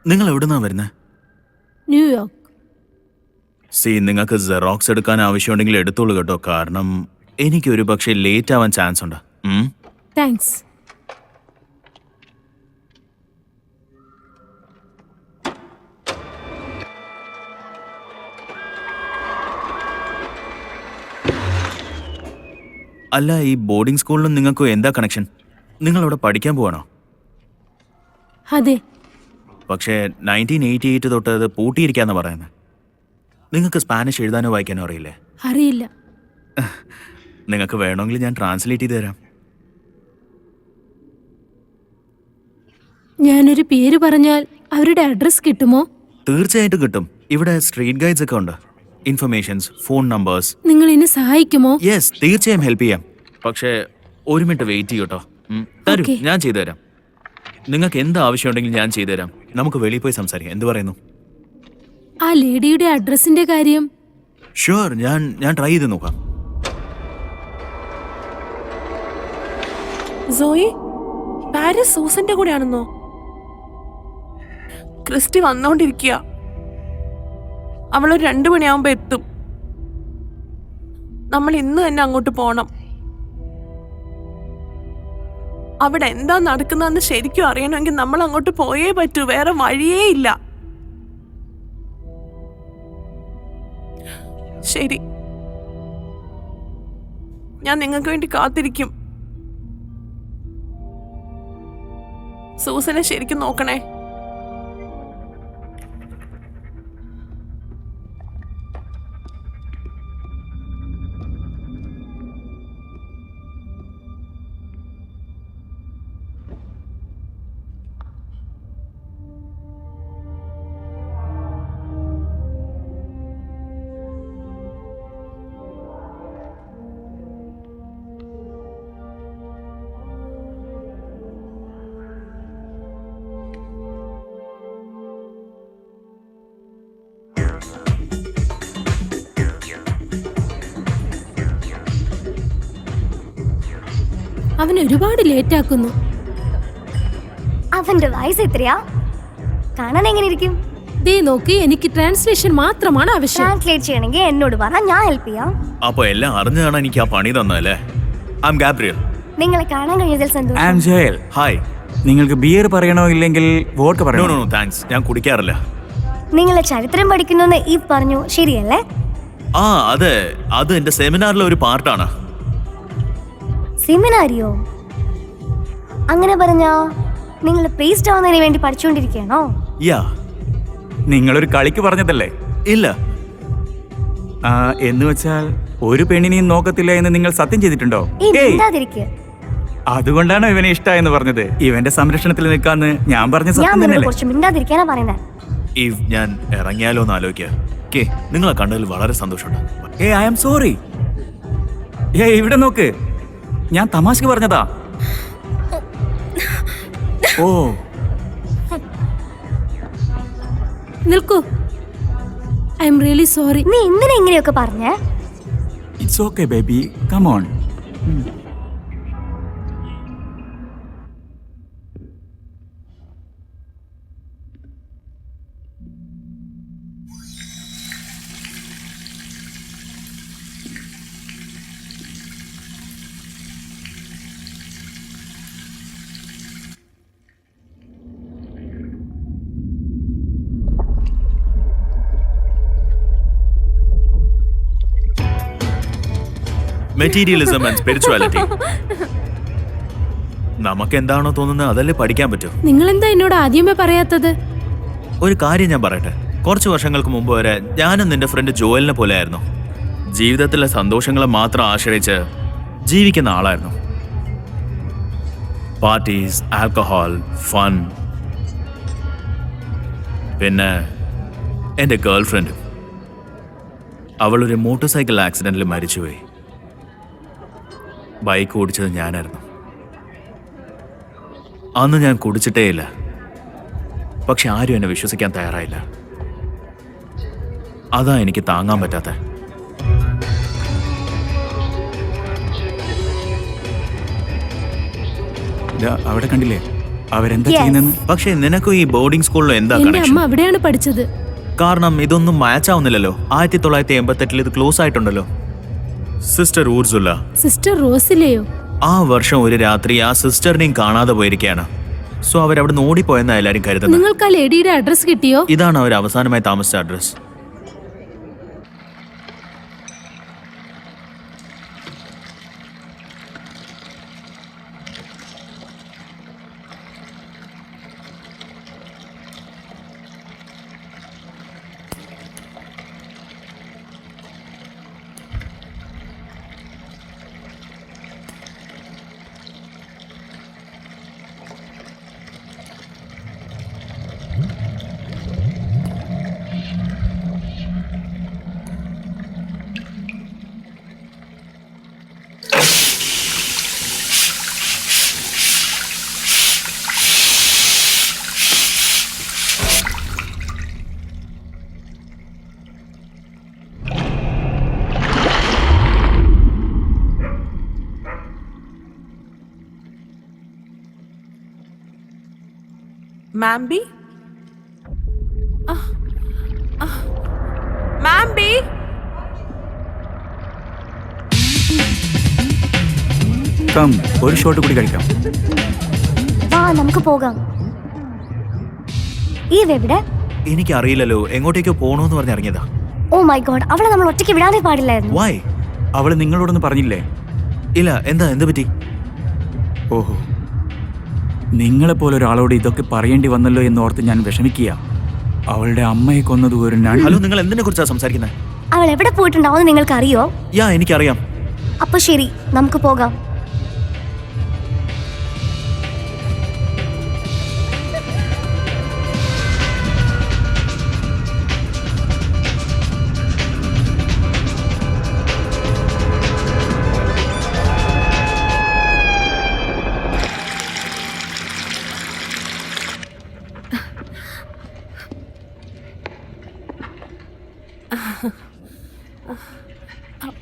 [SPEAKER 5] നിങ്ങൾ എവിടുന്നാ വരുന്നത്?
[SPEAKER 6] ന്യൂയോർക്ക്.
[SPEAKER 5] നിങ്ങൾക്ക് ജെറോക്സ് എടുക്കാൻ ആവശ്യമുണ്ടെങ്കിൽ എടുത്തോളൂ കേട്ടോ, കാരണം എനിക്ക് ഒരു പക്ഷേ ലേറ്റ് ആവാൻ ചാൻസ് ഉണ്ട്.
[SPEAKER 6] താങ്ക്സ്.
[SPEAKER 5] അല്ല, ഈ ബോർഡിംഗ് സ്കൂളിലും നിങ്ങൾക്ക് എന്താ കണക്ഷൻ? നിങ്ങൾ അവിടെ പഠിക്കാൻ പോവാണോ?
[SPEAKER 6] അതെ.
[SPEAKER 5] പക്ഷേ 1988 തൊട്ട് അത് പൂട്ടിയിരിക്കാന്ന് പറയുന്നത്. നിങ്ങൾക്ക് സ്പാനിഷ് എഴുതാനോ വായിക്കാനോ അറിയില്ലേ?
[SPEAKER 6] അറിയില്ല.
[SPEAKER 5] നിങ്ങൾക്ക് വേണമെങ്കിൽ ഞാൻ ട്രാൻസ്ലേറ്റ് ചെയ്ത് തരാം.
[SPEAKER 6] ഞാനൊരു പേര് പറഞ്ഞാൽ അവരുടെ അഡ്രസ് കിട്ടുമോ?
[SPEAKER 5] തീർച്ചയായിട്ടും കിട്ടും. ഇവിടെ സ്ട്രീറ്റ് ഗൈഡ്സ് ഒക്കെ ഉണ്ട്. Informations, phone numbers.
[SPEAKER 6] നിങ്ങൾ എന്നെ സഹായിക്കുമോ?
[SPEAKER 5] യെസ്, തീർച്ചയായും ഹെൽപ്പ് ചെയ്യാം. പക്ഷേ ഒരു മിനിറ്റ് വെയിറ്റ് ചെയ്യൂട്ടോ. തരൂ,
[SPEAKER 6] Okay.
[SPEAKER 5] ഞാൻ ചെയ്തു തരാം. നിങ്ങൾക്ക് എന്ത് ആവശ്യമുണ്ടെങ്കിലും ഞാൻ ചെയ്തു തരാം. നമുക്ക് വെളിയിൽ പോയി സംസാരിക്കാം. എന്ത് പറയുന്നു?
[SPEAKER 6] ആ ലേഡിയുടെ അഡ്രസ്സിന്റെ കാര്യം?
[SPEAKER 5] ഷുവർ, ഞാൻ ട്രൈ ചെയ്ത് നോക്കാം.
[SPEAKER 8] സോയി, പാരീസ് സൂസന്റെ കൂടെയാണെന്നോ? ക്രിസ്റ്റി വന്നോണ്ടിരിക്കുക. അവളൊരു 2 മണിയാവുമ്പോ എത്തും. നമ്മൾ ഇന്ന് തന്നെ അങ്ങോട്ട് പോണം. അവിടെ എന്താ നടക്കുന്നതെന്ന് ശരിക്കും അറിയണമെങ്കിൽ നമ്മൾ അങ്ങോട്ട് പോയേ പറ്റൂ. വേറെ വഴിയേ ഇല്ല. ശരി, ഞാൻ നിങ്ങൾക്ക് വേണ്ടി കാത്തിരിക്കും. സൂസനെ ശരിക്കും നോക്കണേ.
[SPEAKER 6] അവൻ ഒരുപാട് ലേറ്റ് ആക്കുന്നു.
[SPEAKER 1] അവന്റെ വയസ്സ് എത്രയാ? കാണാൻ എങ്ങനെ ഇരിക്കും?
[SPEAKER 6] ദേ നോക്ക്, എനിക്ക് ട്രാൻസ്ലേഷൻ മാത്രമാണ് ആവശ്യം.
[SPEAKER 1] ട്രാൻസ്ലേറ്റ് ചെയ്യണമെങ്കിൽ എന്നോട് പറ, ഞാൻ ഹെൽപ്പ് ചെയ്യാം.
[SPEAKER 5] അപ്പൊ എല്ലാം അറിഞ്ഞാണ് എനിക്ക് ആ പണി തന്നല്ലേ. I am Gabriel.
[SPEAKER 1] നിങ്ങളെ കാണാൻ കഴിഞ്ഞതിൽ
[SPEAKER 4] ഐ
[SPEAKER 1] സന്തോഷം.
[SPEAKER 4] ആം ജയൽ.
[SPEAKER 5] ഹായ്.
[SPEAKER 4] നിങ്ങൾക്ക് ബിയർ പറയണോ ഇല്ലെങ്കിൽ വോഡ്ക
[SPEAKER 5] നോ
[SPEAKER 4] പറയണോ?
[SPEAKER 5] നോ താങ്ക്സ്, ഞാൻ കുടിക്കാറില്ല.
[SPEAKER 1] നിങ്ങളെ ചരിത്രം പഠിക്കുന്നു ഈ പറഞ്ഞു, ശരിയല്ലേ?
[SPEAKER 5] ആ അത് എന്റെ സെമിനാറിലെ ഒരു പാർട്ടാണ്.
[SPEAKER 1] സെമിനാരിയോ? അങ്ങനെ പറഞ്ഞാ നിങ്ങൾ പ്രീസ്റ്റ് ആവുന്നതിന് വേണ്ടി പഠിച്ചുകൊണ്ടിരിക്കുകയാണോ?
[SPEAKER 5] യാ.
[SPEAKER 4] നിങ്ങളൊരു കളിക്ക് പറഞ്ഞതല്ലേ?
[SPEAKER 5] ഇല്ല.
[SPEAKER 4] എന്ന് വെച്ചാൽ ഒരു പെണ്ണിനെയും നോക്കത്തില്ല എന്ന് നിങ്ങൾ സത്യം ചെയ്തിട്ടുണ്ടോ?
[SPEAKER 1] ഈ
[SPEAKER 4] ഏയ്,
[SPEAKER 1] മിണ്ടാതിരിക്ക്.
[SPEAKER 4] അതുകൊണ്ടാണ് ഇവനെ ഇഷ്ടമായെന്ന് പറഞ്ഞത്. ഇവന്റെ സംരക്ഷണത്തിൽ നിൽക്കാന്ന് ഞാൻ പറഞ്ഞ
[SPEAKER 1] ഞാൻ
[SPEAKER 4] സത്യം
[SPEAKER 1] നിങ്ങളെ
[SPEAKER 4] തന്നെയല്ലേ?
[SPEAKER 1] കുറിച്ച് മിണ്ടാതിരിക്കാനാ പറയുന്നത്.
[SPEAKER 5] ഞാൻ ഇറങ്ങിയാലോ എന്ന് ആലോചിക്കുക. നിങ്ങളെ കണ്ടതിൽ വളരെ സന്തോഷമുണ്ട്.
[SPEAKER 4] I am sorry. ഇവിടെ നോക്ക്, ഞാൻ തമാശക്ക് പറഞ്ഞതാ. ഓ,
[SPEAKER 6] നിൽക്കൂ. I am really sorry.
[SPEAKER 1] നീ എന്തിനാ ഇങ്ങനെയൊക്കെ പറഞ്ഞേ?
[SPEAKER 4] It's okay baby, come on.
[SPEAKER 5] Materialism and spirituality. നമുക്ക് എന്താണോ തോന്നുന്നത് അതല്ലേ പഠിക്കാൻ പറ്റൂ.
[SPEAKER 6] നിങ്ങൾ എന്താ എന്നോട് ആദ്യമേ പറയാത്തത്?
[SPEAKER 5] ഒരു കാര്യം ഞാൻ പറയട്ടെ. കുറച്ച് വർഷങ്ങൾക്ക് മുമ്പ് വരെ ഞാനും നിന്റെ ഫ്രണ്ട് ജോയലിനെ പോലെ ആയിരുന്നു. ജീവിതത്തിലെ സന്തോഷങ്ങളെ മാത്രം ആശ്രയിച്ച് ജീവിക്കുന്ന ആളായിരുന്നു. പാർട്ടീസ്, ആൽക്കഹോൾ, ഫൺ, പിന്നെ എൻ്റെ ഗേൾ ഫ്രണ്ട്. അവളൊരു മോട്ടോർ സൈക്കിൾ ആക്സിഡന്റിൽ മരിച്ചുപോയി. ബൈക്ക് ഓടിച്ചത് ഞാനായിരുന്നു. അന്ന് ഞാൻ കുടിച്ചിട്ടേയില്ല. പക്ഷെ ആരും എന്നെ വിശ്വസിക്കാൻ തയ്യാറായില്ല. അതാ എനിക്ക് താങ്ങാൻ പറ്റാത്ത.
[SPEAKER 4] അവിടെ കണ്ടില്ലേ, അവരെന്താ
[SPEAKER 1] Yes.
[SPEAKER 4] ചെയ്യുന്നെന്ന്?
[SPEAKER 5] പക്ഷേ നിനക്കും ഈ ബോർഡിംഗ് സ്കൂളിലും എന്താ
[SPEAKER 6] എന്റെ
[SPEAKER 5] കണക്ഷൻ?
[SPEAKER 6] അമ്മ അവിടെയാണ് പഠിച്ചത്.
[SPEAKER 5] കാരണം ഇതൊന്നും മാച്ച് ആവുന്നില്ലല്ലോ. 1988 ഇത് ക്ലോസ് ആയിട്ടുണ്ടല്ലോ. സിസ്റ്റർ ഊർസുല
[SPEAKER 6] സിസ്റ്റർ റോസിലെയോ?
[SPEAKER 5] ആ വർഷം ഒരു രാത്രി ആ സിസ്റ്ററിനെയും കാണാതെ പോയിരിക്കുകയാണ്. സോ അവരവിടെ നിന്ന് ഓടിപ്പോയെന്നാ എല്ലാരും കരുതുന്നത്.
[SPEAKER 6] നിങ്ങൾക്ക് ആ ലേഡിയുടെ അഡ്രസ് കിട്ടിയോ?
[SPEAKER 5] ഇതാണ് അവർ അവസാനമായി താമസിച്ച അഡ്രസ്.
[SPEAKER 8] മാംബി, മാംബി,
[SPEAKER 4] കം, ഒരു ഷോട്ട് കൂടി കഴിക്കാം.
[SPEAKER 1] വാ നമുക്ക് പോകാം. ഈ എവിടെ?
[SPEAKER 5] എനിക്കറിയില്ലല്ലോ, എങ്ങോട്ടേക്കോ പോണോന്ന് പറഞ്ഞ് ഇറങ്ങിയതാ.
[SPEAKER 1] ഓ മൈ ഗോഡ്, അവളെ നമ്മൾ ഒറ്റയ്ക്ക് വിടാനേ പാടില്ലായിരുന്നു.
[SPEAKER 5] വൈ?
[SPEAKER 4] അവള് നിങ്ങളോടൊന്ന് പറഞ്ഞില്ലേ?
[SPEAKER 5] ഇല്ല, എന്ത് പറ്റി?
[SPEAKER 4] ഓഹോ, നിങ്ങളെപ്പോലെ ഒരാളോട് ഇതൊക്കെ പറയേണ്ടി വന്നല്ലോ എന്ന് ഓർത്ത് ഞാൻ വിഷമിക്കുക. അവളുടെ അമ്മയെ കൊന്നത് ഒരു
[SPEAKER 5] ഹലോ, നിങ്ങൾ എന്തിനെ കുറിച്ചാ സംസാരിക്കുന്നത്?
[SPEAKER 1] അവൾ എവിടെ പോയിട്ടുണ്ടാവും നിങ്ങൾക്ക് അറിയോ?
[SPEAKER 5] യാ, എനിക്കറിയാം.
[SPEAKER 1] അപ്പൊ ശരി, നമുക്ക് പോകാം.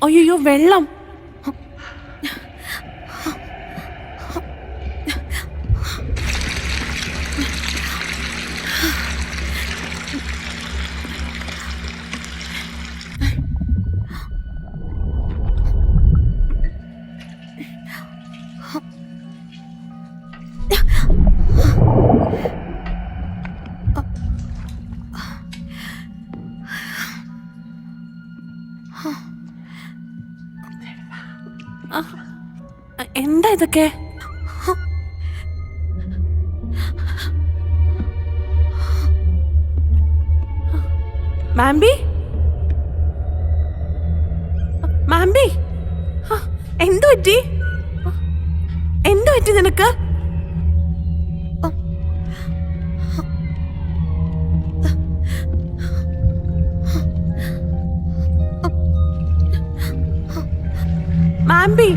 [SPEAKER 8] അയ്യോ വെള്ളം. എന്താ ഇതൊക്കെ? മാംബി, മാംബി, എന്തു പറ്റി? എന്തു പറ്റി നിനക്ക്? മാംബി,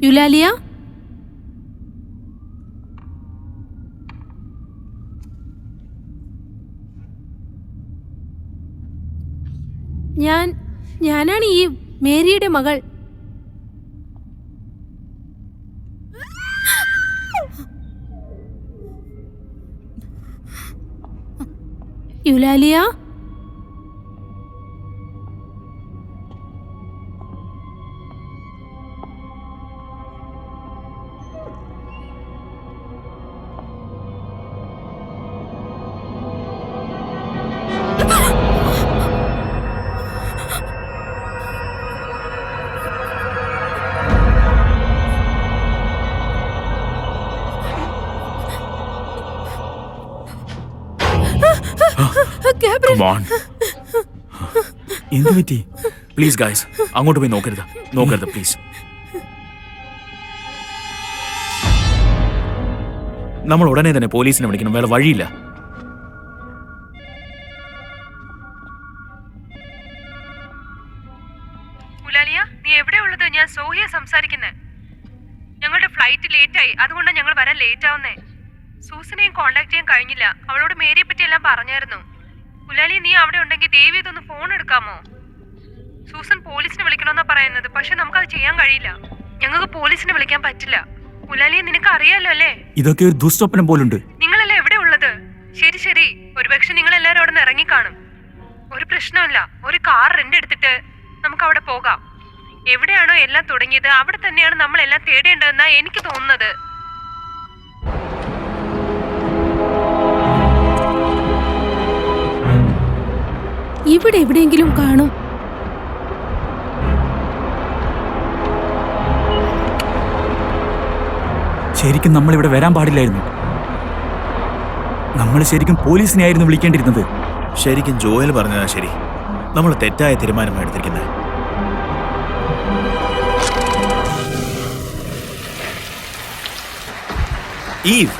[SPEAKER 8] യുലാലിയ, ഞാനാണ് ഈ മേരിയുടെ മകൾ. യുലാലിയ,
[SPEAKER 6] ഗാബ്രിയേൽ,
[SPEAKER 5] Come on.
[SPEAKER 4] എന്ത് പറ്റി?
[SPEAKER 5] പ്ലീസ് ഗൈസ്, അങ്ങോട്ട് പോയി നോക്കരുത് പ്ലീസ്. നമ്മൾ ഉടനെ തന്നെ പോലീസിനെ വിളിക്കണം, വേറെ വഴിയില്ല.
[SPEAKER 2] ഉലാലിയ, നീ എവിടെയുള്ളത്? ഞാൻ സോഹിയ സംസാരിക്കുന്നേ. ഞങ്ങളുടെ ഫ്ലൈറ്റ് ലേറ്റ് ആയി, അതുകൊണ്ടാണ് ഞങ്ങൾ വരാൻ ലേറ്റ് ആവുന്നേ. സൂസനെയും കോണ്ടാക്ട് ചെയ്യാൻ കഴിഞ്ഞില്ല. അവളോട് മേരിയെ പറ്റി എല്ലാം പറഞ്ഞായിരുന്നു. ഉലാലിയ, നീ അവിടെ ഉണ്ടെങ്കിൽ ദേവി ഇതൊന്ന് ഫോൺ എടുക്കാമോ? സൂസൻ പോലീസിനെ വിളിക്കണമെന്നാ പറയുന്നത്, പക്ഷെ നമുക്കത് ചെയ്യാൻ കഴിയില്ല. ഞങ്ങൾക്ക് പോലീസിനെ വിളിക്കാൻ പറ്റില്ല. ഉലാലിയ, നിനക്ക് അറിയാലോ അല്ലേ?
[SPEAKER 4] ഇതൊക്കെ ഒരു ദുസ്വപ്നം പോലുണ്ട്.
[SPEAKER 2] നിങ്ങളല്ലേ എവിടെ ഉള്ളത്? ശരി ശരി, ഒരുപക്ഷെ നിങ്ങൾ എല്ലാവരും അവിടെ നിന്ന് ഇറങ്ങിക്കാണും. ഒരു പ്രശ്നമില്ല, ഒരു കാർ റെന്റ് എടുത്തിട്ട് നമുക്ക് അവിടെ പോകാം. എവിടെയാണോ എല്ലാം തുടങ്ങിയത് അവിടെ തന്നെയാണ് നമ്മൾ എല്ലാം തേടേണ്ടതെന്നാ എനിക്ക് തോന്നുന്നത്.
[SPEAKER 6] ഇവിടെ എവിടെയെങ്കിലും കാണും.
[SPEAKER 4] ശരിക്കും നമ്മൾ ഇവിടെ വരാൻ പാടില്ലായിരുന്നു. നമ്മൾ ശരിക്കും പോലീസിനെ ആയിരുന്നു വിളിക്കേണ്ടിരുന്നത്.
[SPEAKER 5] ശരിക്കും ജോയൽ പറഞ്ഞതാ ശരി. നമ്മൾ തെറ്റായ തീരുമാനമാണ് എടുത്തിരിക്കുന്നത്. ഈവ്,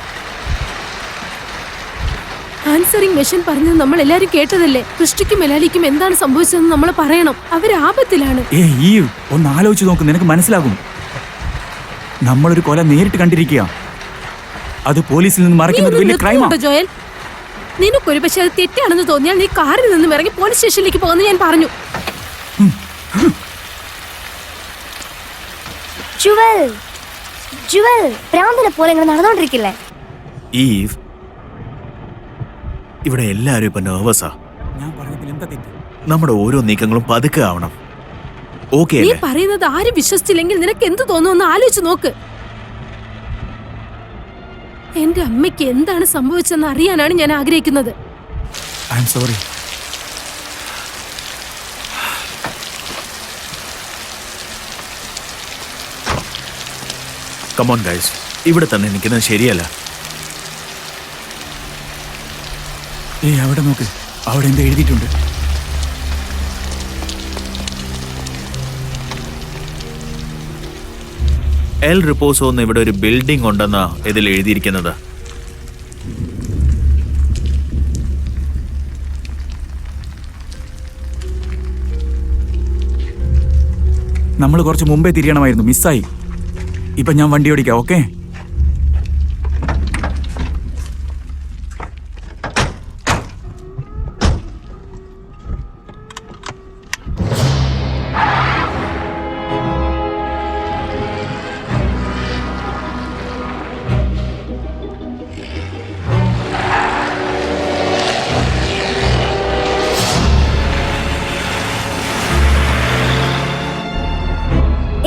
[SPEAKER 6] ആൻസറിംഗ് മെഷീൻ പറഞ്ഞത് നമ്മൾ എല്ലാരും കേട്ടതല്ലേ? ക്രിസ്റ്റിക്കും മെലാലിക്കും എന്താണ് സംഭവിച്ചതെന്ന് നമ്മൾ പറയണം. അവര് ആപത്തിലാണ്.
[SPEAKER 4] ഈ ഒന്ന് ആലോചിച്ച് നോക്ക്, നിനക്ക് മനസ്സിലാകും. നമ്മളൊരു കൊല നേരിട്ട് കണ്ടിരിക്കുക. അത് പോലീസിൽ നിന്ന് മറയ്ക്കുന്നത് വലിയ ക്രൈമാണ്.
[SPEAKER 6] ജോയൽ, നിനക്കൊരു പക്ഷെ അത് തെറ്റാണെന്ന് തോന്നിയാൽ നീ കാറിൽ നിന്നും ഇറങ്ങി പോലീസ് സ്റ്റേഷനിലേക്ക് പോകുമെന്ന് ഞാൻ പറഞ്ഞു.
[SPEAKER 1] ഭ്രാന്തനെ പോലെ ഇങ്ങനെ നടന്നോണ്ടിരിക്കില്ലേ?
[SPEAKER 5] ഈവ്, ഇവിടെ എല്ലാരും ഇപ്പൊ നെർവസാ.
[SPEAKER 4] ഞാൻ പറഞ്ഞതിൽ എന്താ തെറ്റ്?
[SPEAKER 5] നമ്മുടെ ഓരോ നീക്കങ്ങളും പതുക്കെ ആവണം. ഓക്കെ
[SPEAKER 6] നീ
[SPEAKER 5] അല്ലേ?
[SPEAKER 6] പറയുന്നത് ആരും വിശ്വസിച്ചില്ലെങ്കിൽ നിനക്ക് എന്ത് തോന്നുമെന്ന് ആലോചിച്ച് നോക്ക്. എന്റെ അമ്മയ്ക്ക് എന്താണ് സംഭവിച്ചെന്ന് അറിയാനാണ് ഞാൻ ആഗ്രഹിക്കുന്നത്.
[SPEAKER 4] I am sorry.
[SPEAKER 5] Come on guys, ഇവിടെ തന്നെ നിൽക്കുന്നത് ശരിയല്ല.
[SPEAKER 4] അവിടെ നോക്ക്, അവിടെ എന്താ എഴുതിയിട്ടുണ്ട്?
[SPEAKER 5] എൽ റിപ്പോസോ എന്ന് ഇവിടെ ഒരു ബിൽഡിംഗ് ഉണ്ടെന്നാ ഇതിൽ എഴുതിയിരിക്കുന്നത്.
[SPEAKER 4] നമ്മൾ കുറച്ച് മുമ്പേ തിരിയണമായിരുന്നു, മിസ്സായി. ഇപ്പൊ ഞാൻ വണ്ടി ഓടിക്കാം. ഓക്കെ,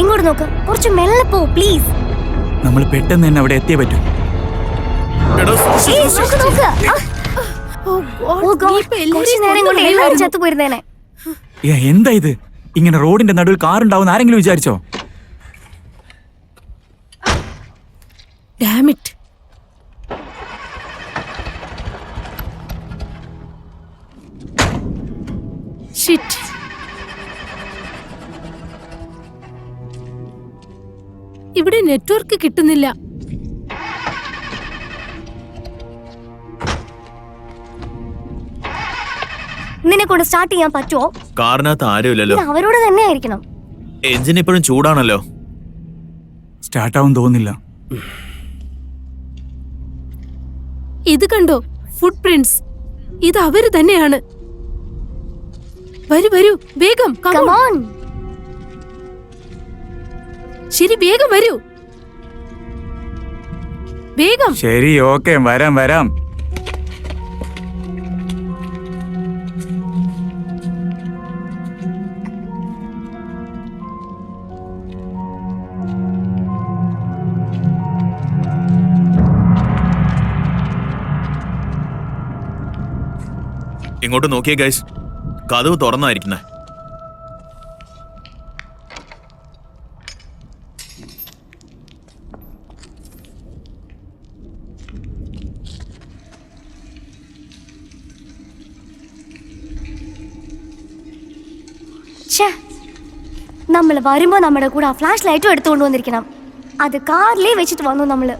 [SPEAKER 1] ഇങ്ങോട്ട് നോക്ക്, കുറച്ച് മെല്ലെ പോ പ്ലീസ്.
[SPEAKER 4] നമ്മൾ പെട്ടെന്ന് തന്നെ അവിടെ എത്തിയേ പറ്റൂ.
[SPEAKER 1] നോക്ക് നോക്ക്.
[SPEAKER 6] Oh God, നീ ഇപ്പൊ
[SPEAKER 1] കുറച്ച് നേരം കൊണ്ട് എല്ലാവരും ചത്തു പോയിരുന്നേനെ.
[SPEAKER 4] എന്താ ഇത്? ഇങ്ങനെ റോഡിന്റെ നടുവിൽ കാർ ഉണ്ടാവുന്ന ആരെങ്കിലും വിചാരിച്ചോ?
[SPEAKER 6] Damn it. Shit. ഇവിടെ നെറ്റ്വർക്ക് കിട്ടുന്നില്ല.
[SPEAKER 1] നിന്നെ കൊണ്ട് സ്റ്റാർട്ട് ചെയ്യാൻ പറ്റുമോ?
[SPEAKER 5] കാറിനകത്ത് ആരുമില്ലല്ലോ.
[SPEAKER 1] ഇത് അവരോട് തന്നെ ആയിരിക്കണം.
[SPEAKER 5] എഞ്ചിൻ ഇപ്പോഴും ചൂടാണല്ലോ.
[SPEAKER 4] സ്റ്റാർട്ടാവും തോന്നുന്നില്ല.
[SPEAKER 6] ഇത് കണ്ടോ, ഫുട് പ്രിന്റ്സ്. ഇത് അവര് തന്നെയാണ്. വരൂ വരൂ, വേഗം come
[SPEAKER 1] Come
[SPEAKER 6] on.
[SPEAKER 1] on.
[SPEAKER 6] ശരി, വേഗം വരൂ, വേഗം.
[SPEAKER 4] ശരി, ഓക്കെ, വരാം വരാം.
[SPEAKER 5] ഇങ്ങോട്ട് നോക്കിയേ ഗൈസ്, കതവ് തുറന്നായിരിക്കുന്നേ.
[SPEAKER 1] ഛേ, നമ്മൾ വരുമ്പോ നമ്മുടെ കൂടെ ആ ഫ്ലാഷ് ലൈറ്റും എടുത്തുകൊണ്ട് വന്നിരിക്കണം. അത് കാറിലേ വെച്ചിട്ട് വന്നു നമ്മള്.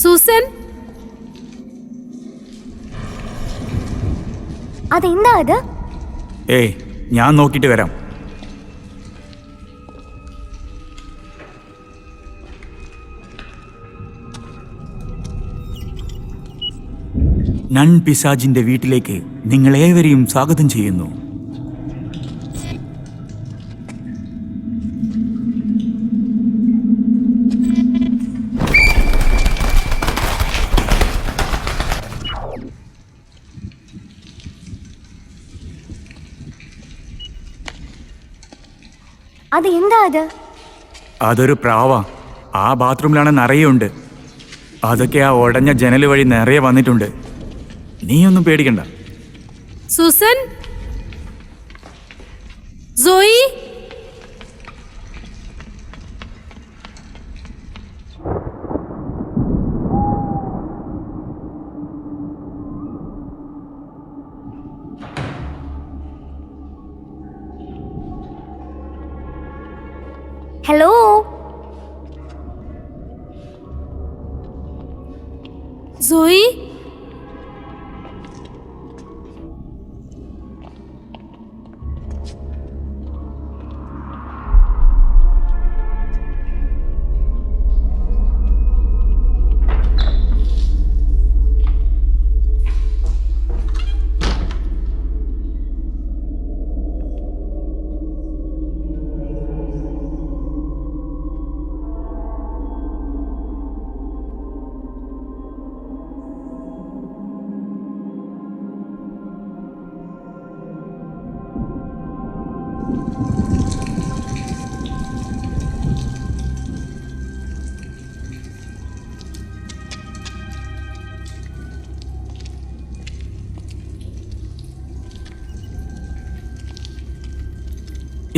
[SPEAKER 6] സൂസൻ,
[SPEAKER 1] അതെന്താ അത്?
[SPEAKER 4] ഏയ്, ഞാൻ നോക്കിയിട്ട് വരാം. നൺ പിശാജിന്റെ വീട്ടിലേക്ക് നിങ്ങളേവരെയും സ്വാഗതം ചെയ്യുന്നു.
[SPEAKER 1] അത് എന്താ അത്?
[SPEAKER 4] അതൊരു പ്രാവ. ആ ബാത്റൂമിലാണ് നിറയെ ഉണ്ട്. അതൊക്കെ ആ ഉടഞ്ഞ ജനൽ വഴി നിറയെ വന്നിട്ടുണ്ട്. നീയൊന്നും പേടിക്കണ്ട.
[SPEAKER 6] സൂസൻ, സോയി,
[SPEAKER 1] ഹലോ,
[SPEAKER 6] സോയി.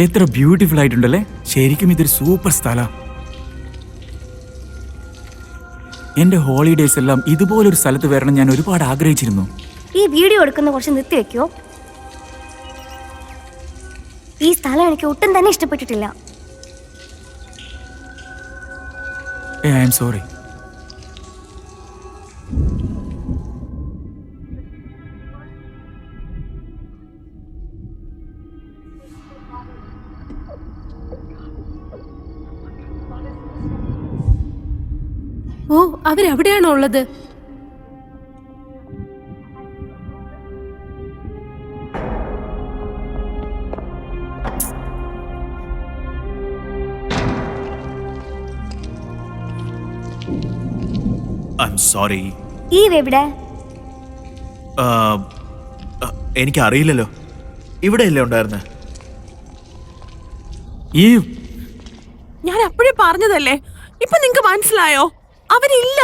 [SPEAKER 4] എത്ര ബ്യൂട്ടിഫുൾ ആയിട്ടുണ്ടല്ലേ. ശരിക്കും ഇതൊരു സൂപ്പർ സ്ഥല. എന്റെ ഹോളിഡേയ്സ് എല്ലാം ഇതുപോലൊരു സ്ഥലത്ത് വരണം ഞാൻ ഒരുപാട് ആഗ്രഹിച്ചിരുന്നു.
[SPEAKER 1] ഈ വീഡിയോ എടുക്കുന്ന കുറച്ച് നിർത്തി വെക്കോ. ഈ സ്ഥലം എനിക്ക് ഒട്ടും തന്നെ ഇഷ്ടപ്പെട്ടിട്ടില്ല.
[SPEAKER 4] I am sorry.
[SPEAKER 6] ഓ, അവരവിടെയാണോ ഉള്ളത്?
[SPEAKER 5] I am sorry.
[SPEAKER 1] ഈ എവിടെ?
[SPEAKER 5] എനിക്കറിയില്ലല്ലോ. ഇവിടെയല്ലേ ഉണ്ടായിരുന്നെ?
[SPEAKER 4] ഈ
[SPEAKER 8] ഞാൻ അപ്പോഴേ പറഞ്ഞതല്ലേ. ഇപ്പൊ നിങ്ങക്ക് മനസ്സിലായോ? അവരില്ല.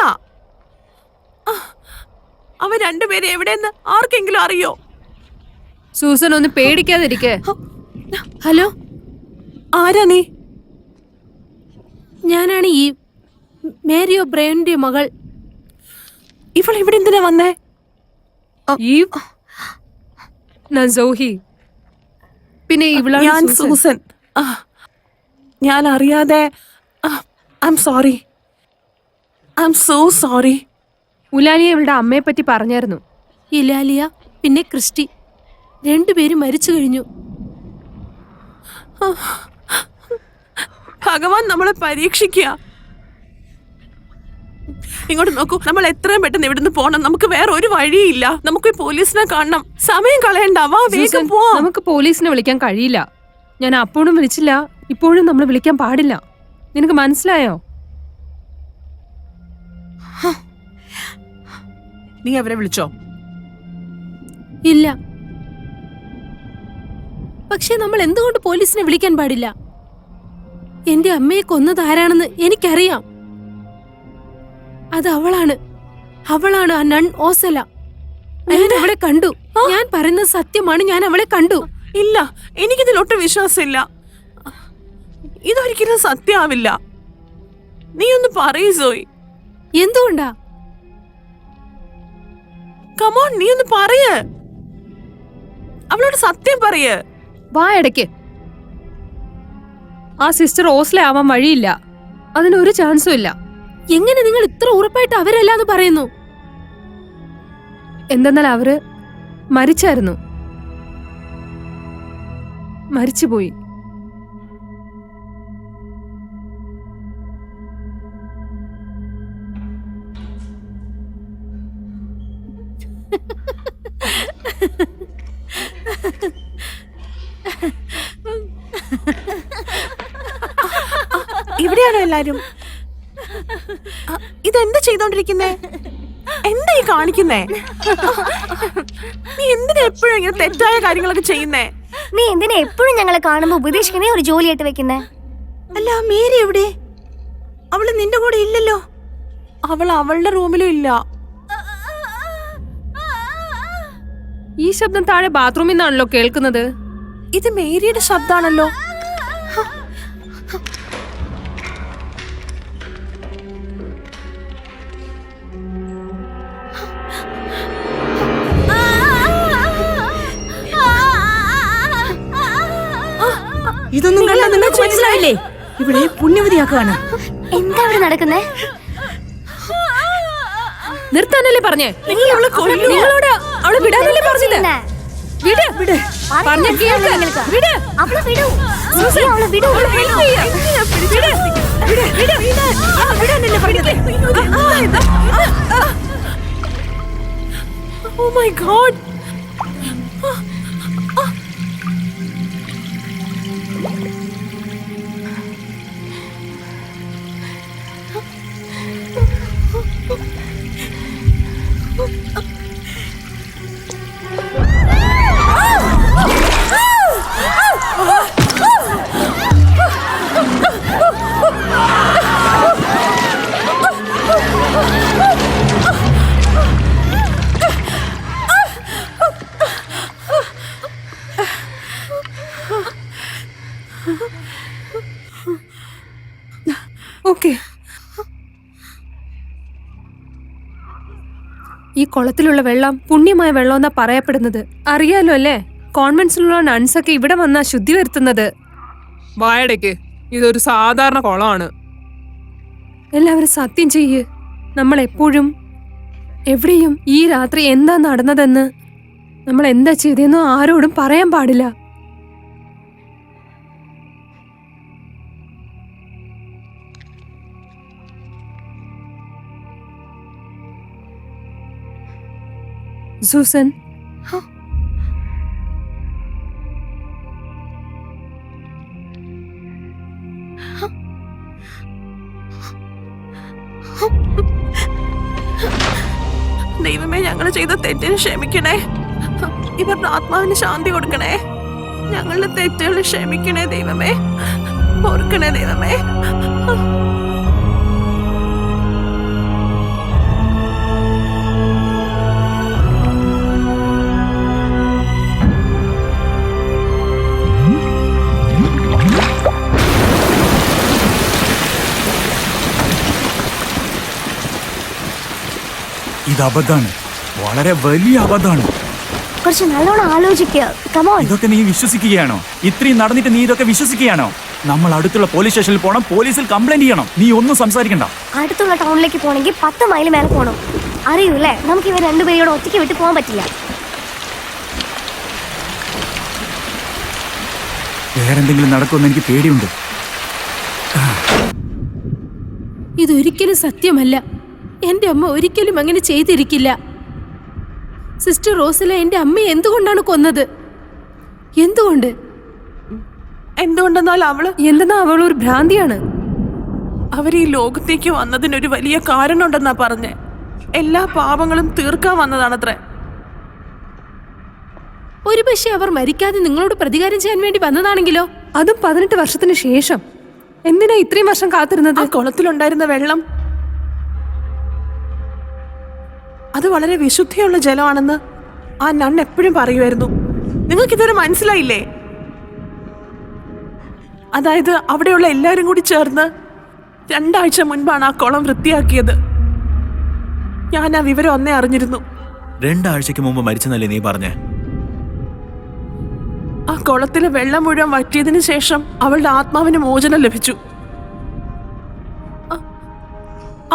[SPEAKER 8] അവർ രണ്ടുപേരും എവിടെയെന്ന് ആർക്കെങ്കിലും അറിയോ?
[SPEAKER 6] സൂസൻ, ഒന്ന് പേടിക്കാതിരിക്കെ. ഹലോ,
[SPEAKER 8] ആരാ നീ?
[SPEAKER 6] ഞാനാണ് ഈ മേരി ഒബ്രയന്റെ മകൾ.
[SPEAKER 8] ഇവൾ ഇവിടെ എന്തിനാ വന്നേ?
[SPEAKER 6] ഞാൻ സോഹി. പിന്നെ ഇവളാണ്
[SPEAKER 8] ഞാൻ സൂസൻ. ഞാൻ അറിയാതെ. I'm sorry. I'm so sorry.
[SPEAKER 6] Eulalia ഇവളുടെ അമ്മയെ പറ്റി പറഞ്ഞായിരുന്നു. ഇലാലിയ പിന്നെ ക്രിസ്റ്റി രണ്ടുപേരും മരിച്ചു കഴിഞ്ഞു.
[SPEAKER 8] ഭഗവാൻ നമ്മളെ പരീക്ഷിക്കുക. ഇങ്ങോട്ട് നോക്കൂ. നമ്മൾ എത്രയും പെട്ടെന്ന് ഇവിടുന്ന് പോണം. നമുക്ക് വേറെ ഒരു വഴിയില്ല. നമുക്ക് പോലീസിനെ കാണണം. സമയം കളയണ്ട. വാ, വേഗം പോ.
[SPEAKER 6] നമുക്ക് പോലീസിനെ വിളിക്കാൻ കഴിയില്ല. ഞാൻ അപ്പോഴും വിളിച്ചില്ല, ഇപ്പോഴും നമ്മൾ വിളിക്കാൻ പാടില്ല. നിനക്ക് മനസ്സിലായോ?
[SPEAKER 8] നീ അവരെ വിളിച്ചോ?
[SPEAKER 6] ഇല്ല. പക്ഷെ നമ്മൾ എന്തുകൊണ്ട് പോലീസിനെ വിളിക്കാൻ പാടില്ല? എന്റെ അമ്മയെ കൊന്നത് ആരാണെന്ന് എനിക്കറിയാം. അത് അവളാണ്. അവളാണ് ആ നൺ ഓസല. ഞാൻ അവളെ കണ്ടു. ഞാൻ പറയുന്നത് സത്യമാണ്. ഞാൻ അവളെ കണ്ടു.
[SPEAKER 8] ഇല്ല, എനിക്കിതിലൊട്ടും വിശ്വാസമില്ല. ഇതൊരിക്കലും സത്യമാവില്ല. നീ ഒന്ന് പറയൂ സോയി.
[SPEAKER 6] എന്തുകൊണ്ടാ?
[SPEAKER 8] കമോൺ, നീ ഒന്ന് പറയ്. അവളോട് സത്യം പറയ്.
[SPEAKER 2] വാ ഇടയ്ക്ക്. ആ സിസ്റ്റർ ഓസ്ലെ ആവാൻ വഴിയില്ല. അതിനൊരു ചാൻസും ഇല്ല.
[SPEAKER 6] എങ്ങനെ നിങ്ങൾ ഇത്ര ഉറപ്പായിട്ട് അവരല്ലാന്ന് പറയുന്നു?
[SPEAKER 2] എന്തെന്നാൽ അവര് മരിച്ചായിരുന്നു. മരിച്ചുപോയി.
[SPEAKER 8] ഇവിടെയാണോ എല്ലാരും? ഇതെന്താ ചെയ്തോണ്ടിരിക്കുന്നേ? എന്താ ഈ കാണിക്കുന്നേ? നീ എന്തിനാ എപ്പോഴും ഇങ്ങനെ തെറ്റായ കാര്യങ്ങളൊക്കെ ചെയ്യുന്നേ?
[SPEAKER 1] നീ എന്തിനാ എപ്പോഴും ഞങ്ങളെ കാണുമ്പോ ഉപദേശിക്കുന്നേ ഒരു ജോലിയായിട്ട് വെക്കുന്നേ?
[SPEAKER 3] അല്ല, മേരി എവിടെ? അവള് നിന്റെ കൂടെ ഇല്ലല്ലോ.
[SPEAKER 8] അവൾ അവളുടെ റൂമിലും ഇല്ല.
[SPEAKER 2] ഈ ശബ്ദം താഴെ ബാത്റൂമിൽ നിന്നാണല്ലോ കേൾക്കുന്നത്.
[SPEAKER 8] ഇത് മേരിയുടെ ശബ്ദാണല്ലോ.
[SPEAKER 3] ഇതൊന്നും കണ്ടാ നിങ്ങൾക്ക് മനസ്സിലായില്ലേ? ഇവിടെ പുണ്യവതിയാക്കാണ്.
[SPEAKER 1] എന്താ ഇവിടെ നടക്കുന്നേ?
[SPEAKER 2] നിർത്താനല്ലേ പറഞ്ഞേ? നിങ്ങളോട് അവളെ വിടാനല്ലേ പറഞ്ഞത്? വിട് വിട്. പറഞ്ഞ കേൾക്ക്. വിട്.
[SPEAKER 1] അവളെ വിടൂ. സൂസി, അവളെ വിടൂ.
[SPEAKER 8] Oh my God.
[SPEAKER 2] ഓക്കെ. ഈ കുളത്തിലുള്ള വെള്ളം പുണ്യമായ വെള്ളം എന്നാ പറയപ്പെടുന്നത്. അറിയാലോ അല്ലേ? കോൺവെന്റ്സിലുള്ള നൺസൊക്കെ ഇവിടെ വന്നാ ശുദ്ധി വരുത്തുന്നത്.
[SPEAKER 9] വായടയ്ക്ക് ഇതൊരു സാധാരണ കുളമാണ്.
[SPEAKER 2] എല്ലാവരും സത്യം ചെയ്യ്. നമ്മൾ എപ്പോഴും എവിടെയും ഈ രാത്രി എന്താ നടന്നതെന്ന്, നമ്മൾ എന്താ ചെയ്തെന്നോ ആരോടും പറയാൻ പാടില്ല. സൂസൻ,
[SPEAKER 8] ദൈവമേ, ഞങ്ങൾ ചെയ്ത തെറ്റിന് ക്ഷമിക്കണേ. ഇവരുടെ ആത്മാവിന് ശാന്തി കൊടുക്കണേ. ഞങ്ങളുടെ തെറ്റുകൾ ക്ഷമിക്കണേ ദൈവമേ. ഓർക്കണേ ദൈവമേ.
[SPEAKER 4] ഇത് അബദ്ധാണ്, വളരെ വലിയ അബദ്ധാണ്.
[SPEAKER 1] കുറച്ച് നല്ലോണം ആലോചിക്കുക. കമോൺ.
[SPEAKER 4] ഇതൊക്കെ നീ വിശ്വസിക്കുകയാണോ? ഇത്രയും നടന്നിട്ട് നീ ഇതൊക്കെ വിശ്വസിക്കുകയാണോ? നമ്മൾ അടുത്തുള്ള പോലീസ് സ്റ്റേഷനിൽ പോകണം, പോലീസിൽ കംപ്ലൈന്റ് ചെയ്യണം. നീ ഒന്നും സംസാരിക്കണ്ട.
[SPEAKER 1] അടുത്തുള്ള ടൗണിലേക്ക് പോണെങ്കിൽ 10 മൈൽ മേലെ പോകണം. അറിയൂല്ലേ, നമുക്ക് ഇവർ രണ്ടുപേരോട് ഒറ്റയ്ക്ക് വിട്ട് പോകാൻ പറ്റില്ല.
[SPEAKER 4] വേറെന്തെങ്കിലും നടക്കുമെന്ന് എനിക്ക് പേടിയുണ്ട്.
[SPEAKER 6] ഇതൊരിക്കലും സത്യമല്ല. എന്റെ അമ്മ ഒരിക്കലും അങ്ങനെ ചെയ്തിരിക്കില്ല. സിസ്റ്റർ റോസല എന്റെ അമ്മയെ എന്തുകൊണ്ടാണ് കൊന്നത്? എന്തുകൊണ്ട്?
[SPEAKER 8] എന്തുകൊണ്ടെന്നാൽ
[SPEAKER 2] എന്തെന്നാ അവളൊരു ഭ്രാന്തിയാണ്.
[SPEAKER 8] അവർ ഈ ലോകത്തേക്ക് വന്നതിനൊരു വലിയ കാരണമുണ്ടെന്നാ പറഞ്ഞേ. എല്ലാ പാപങ്ങളും തീർക്കാൻ വന്നതാണത്രേ.
[SPEAKER 6] ഒരുപക്ഷെ അവർ മരിക്കാതെ നിങ്ങളോട് പ്രതികാരം ചെയ്യാൻ വേണ്ടി വന്നതാണെങ്കിലോ?
[SPEAKER 2] അതും 18 വർഷത്തിന് ശേഷം. എന്തിനാ ഇത്രയും വർഷം കാത്തിരുന്നത്?
[SPEAKER 8] ആ കുളത്തിലുണ്ടായിരുന്ന വെള്ളം അത് വളരെ വിശുദ്ധിയുള്ള ജലമാണെന്ന് ആ നൺ എപ്പോഴും പറയുമായിരുന്നു. നിങ്ങൾക്കിതുവരെ മനസ്സിലായില്ലേ? അതായത് അവിടെയുള്ള എല്ലാവരും കൂടി ചേർന്ന് 2 ആഴ്ച മുൻപാണ് ആ കുളം വൃത്തിയാക്കിയത്. ഞാൻ ആ വിവരം ഒന്നേ അറിഞ്ഞിരുന്നു.
[SPEAKER 5] 2 ആഴ്ചക്ക് മുമ്പ് മരിച്ചെന്നല്ലേ നീ പറഞ്ഞേ?
[SPEAKER 8] ആ കുളത്തിലെ വെള്ളം മുഴുവൻ വറ്റിയതിനു ശേഷം അവളുടെ ആത്മാവിന് മോചനം ലഭിച്ചു.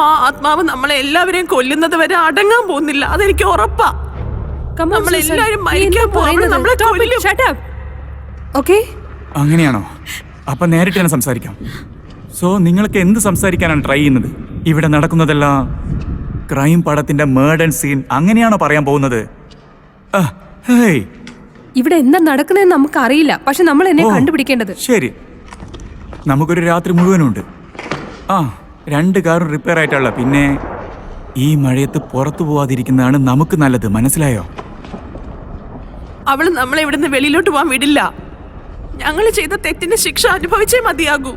[SPEAKER 8] ആ ആത്മാവ് നമ്മളെ എല്ലാവരെയും കൊല്ലുന്നത് വരെ അടങ്ങാൻ പോകുന്നില്ല. അതെനിക്ക് ഉറപ്പാ. നമ്മളെല്ലാവരും മരിക്കാൻ പോകുമ്പോൾ നമ്മളെ കൊല്ലും.
[SPEAKER 9] ഓക്കെ?
[SPEAKER 4] അങ്ങനെയാണോ? അപ്പൊ നേരിട്ട് തന്നെ സംസാരിക്കാം. സോ നിങ്ങൾക്ക് എന്ത് സംസാരിക്കാനാണ് ട്രൈ ചെയ്യുന്നത്? ഇവിടെ നടക്കുന്നതെല്ലാം ക്രൈം പടത്തിന്റെ മേർഡർ സീൻ അങ്ങനെയാണോ പറയാൻ പോകുന്നത്? ഹേയ്,
[SPEAKER 9] ഇവിടെ എന്താ നടക്കുന്നതെന്ന് നമുക്ക് അറിയില്ല, പക്ഷെ നമ്മൾ എന്നെ കണ്ടുപിടിക്കേണ്ടത്.
[SPEAKER 4] ശരി, നമുക്കൊരു രാത്രി മുഴുവനുണ്ട്. 2 കാറും റിപ്പയർ ആയിട്ടുള്ള. പിന്നെ ഈ മഴയത്ത് പുറത്തു പോവാതിരിക്കുന്നതാണ് നമുക്ക് നല്ലത്, മനസ്സിലായോ?
[SPEAKER 8] അവള് നമ്മളെ ഇവിടുന്ന് വെളിയിലോട്ട് പോകാൻ വിടില്ല. ഞങ്ങൾ ചെയ്ത തെറ്റിന് ശിക്ഷ അനുഭവിച്ചേ മതിയാകൂ.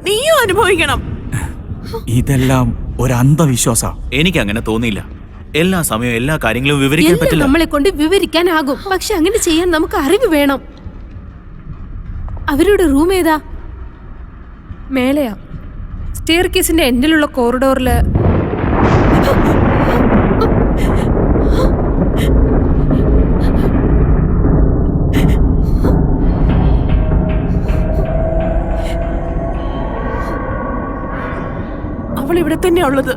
[SPEAKER 8] നീയും അനുഭവിക്കണം.
[SPEAKER 4] ഇതെല്ലാം ഒരു അന്ധവിശ്വാസ.
[SPEAKER 5] എനിക്ക് അങ്ങനെ തോന്നിയില്ല. എല്ലാ സമയവും എല്ലാ കാര്യങ്ങളും വിവരിക്കാൻ
[SPEAKER 6] എല്ലാം
[SPEAKER 5] പറ്റില്ല.
[SPEAKER 6] നമ്മളെ കൊണ്ട് വിവരിക്കാനാകും, പക്ഷെ അങ്ങനെ ചെയ്യാൻ നമുക്ക് അറിവ് വേണം. അവരുടെ റൂം ഏതാ?
[SPEAKER 9] മേലെയാ, സ്റ്റെയർ കേസിന്റെ എൻഡിലുള്ള കോറിഡോറില്.
[SPEAKER 8] അവൾ ഇവിടെ തന്നെയാ ഉള്ളത്.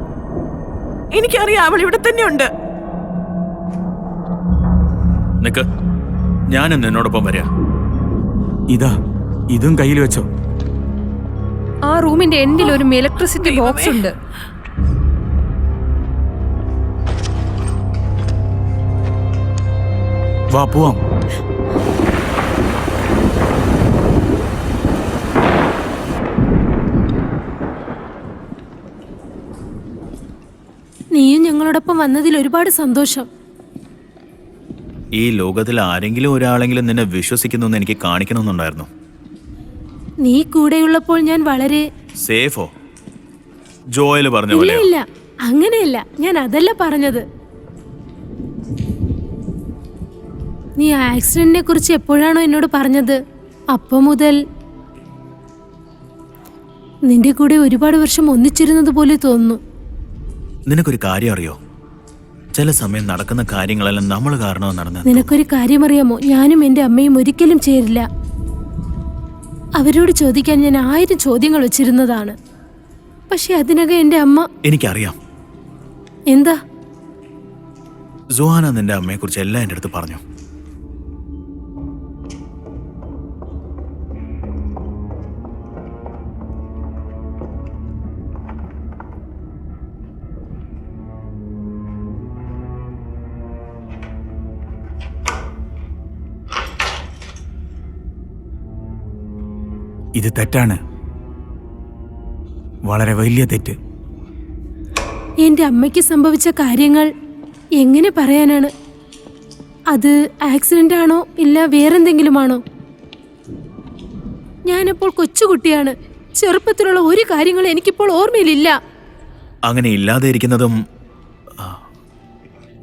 [SPEAKER 8] എനിക്കറിയാം അവൾ ഇവിടെ തന്നെയുണ്ട്.
[SPEAKER 5] നിക്ക്, ഞാനും നിന്നോടൊപ്പം വരാം.
[SPEAKER 4] ഇതും കയ്യിൽ വെച്ചോ.
[SPEAKER 9] ആ റൂമിന്റെ എൻഡിൽ ഒരു ഇലക്ട്രിസിറ്റി ബോക്സ് ഉണ്ട്.
[SPEAKER 4] വാ പോവാം.
[SPEAKER 6] നീയും ഞങ്ങളോടൊപ്പം വന്നതിൽ ഒരുപാട് സന്തോഷം.
[SPEAKER 5] ഈ ലോകത്തിൽ ആരെങ്കിലും ഒരാളെങ്കിലും നിന്നെ വിശ്വസിക്കുന്നു എനിക്ക് കാണിക്കണമെന്നുണ്ടായിരുന്നു.
[SPEAKER 6] നീ കൂടെയുള്ളപ്പോൾ ഞാൻ വളരെ
[SPEAKER 5] സേഫോ? ജോയൽ പറഞ്ഞ
[SPEAKER 6] ഇല്ല
[SPEAKER 5] പോലെ
[SPEAKER 6] ഇല്ല, അങ്ങനെയല്ല, ഞാൻ അതല്ല പറഞ്ഞത്. നീ ആക്സിഡന്റിനെ കുറിച്ച് എപ്പോഴാണോ എന്നോട് പറഞ്ഞത്, അപ്പൊ മുതൽ നിന്റെ കൂടെ ഒരുപാട് വർഷം ഒന്നിച്ചിരുന്നത് പോലെ തോന്നുന്നു.
[SPEAKER 5] നിനക്കൊരു കാര്യം അറിയോ? ചില സമയം നടക്കുന്ന കാര്യങ്ങളെല്ലാം നമ്മൾ കാരണവും നടന്നത്.
[SPEAKER 6] നിനക്കൊരു കാര്യം അറിയാമോ? ഞാനും എൻ്റെ അമ്മയും ഒരിക്കലും ചേരില്ല. അവരോട് ചോദിക്കാൻ ഞാൻ 1000 ചോദ്യങ്ങൾ വെച്ചിരുന്നതാണ്. പക്ഷെ അതിനകം എൻ്റെ അമ്മ.
[SPEAKER 5] എനിക്കറിയാം.
[SPEAKER 6] എന്താ?
[SPEAKER 5] സുഹാന നിന്റെ അമ്മയെക്കുറിച്ച് എല്ലാം എൻ്റെ അടുത്ത് പറഞ്ഞു.
[SPEAKER 4] ഇത് തെറ്റാണ്, വളരെ വലിയ തെറ്റ്.
[SPEAKER 6] എൻ്റെ അമ്മയ്ക്ക് സംഭവിച്ച കാര്യങ്ങൾ എങ്ങനെ പറയാനാണ്? അത് ആക്സിഡന്റ് ആണോ ഇല്ല വേറെന്തെങ്കിലുമാണോ? ഞാനിപ്പോൾ കൊച്ചുകുട്ടിയാണ്. ചെറുപ്പത്തിലുള്ള ഒരു കാര്യങ്ങളും എനിക്കിപ്പോൾ ഓർമ്മയിലില്ല.
[SPEAKER 5] അങ്ങനെ ഇല്ലാതെ ഇരിക്കുന്നതും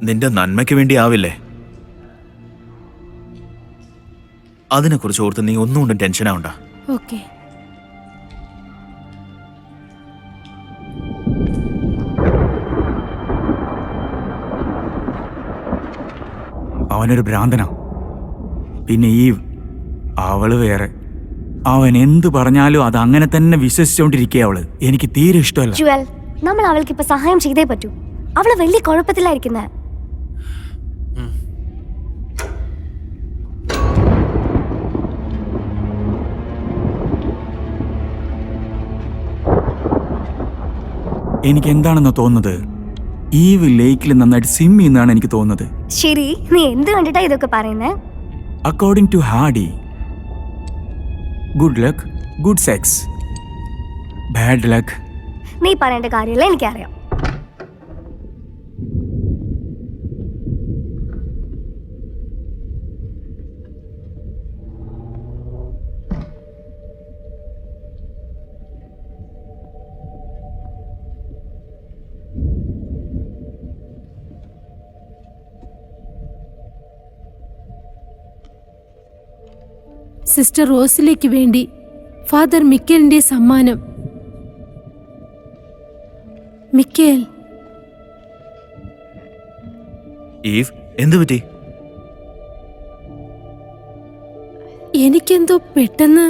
[SPEAKER 5] നിന്റെ നന്മയ്ക്ക് വേണ്ടി ആവില്ലേ? അതിനെക്കുറിച്ച് ഓർത്ത് നീ ഒന്നുകൊണ്ടും ടെൻഷനാവണ്ട.
[SPEAKER 6] ഓക്കെ.
[SPEAKER 4] അവനൊരു ഭ്രാന്തനാ. പിന്നെ അവള് വേറെ. അവൻ എന്ത് പറഞ്ഞാലും അത് അങ്ങനെ തന്നെ വിശ്വസിച്ചോണ്ടിരിക്കുക അവള്. എനിക്ക് തീരെ ഇഷ്ടമല്ല.
[SPEAKER 1] ജുവൽ, നമ്മൾ അവൾക്ക് ഇപ്പൊ സഹായം ചെയ്തേ പറ്റൂ. അവള് വലിയ കുഴപ്പത്തിലായിരിക്കുന്നത്.
[SPEAKER 4] എനിക്ക് എന്താണെന്ന് തോന്നുന്നത്, ഈ ലേക്കിൽ നന്നായിട്ട് സ്വിം ചെയ്യുന്നതാണ് എനിക്ക് തോന്നുന്നത്.
[SPEAKER 1] ശരി, നീ എന്ത് കണ്ടിട്ടാ ഇതൊക്കെ പറയുന്നേ?
[SPEAKER 4] According to Hardy, good luck, good sex, bad luck.
[SPEAKER 1] നീ പറയേണ്ട കാര്യമല്ല, എനിക്കറിയാം.
[SPEAKER 6] സിസ്റ്റർ റോസിലേക്ക് വേണ്ടി ഫാദർ മിക്കേലിന്റെ സമ്മാനം. മിക്കേൽ,
[SPEAKER 5] ഈവ്, എന്തു പറ്റി?
[SPEAKER 6] എനിക്കെന്തോ പെട്ടെന്ന്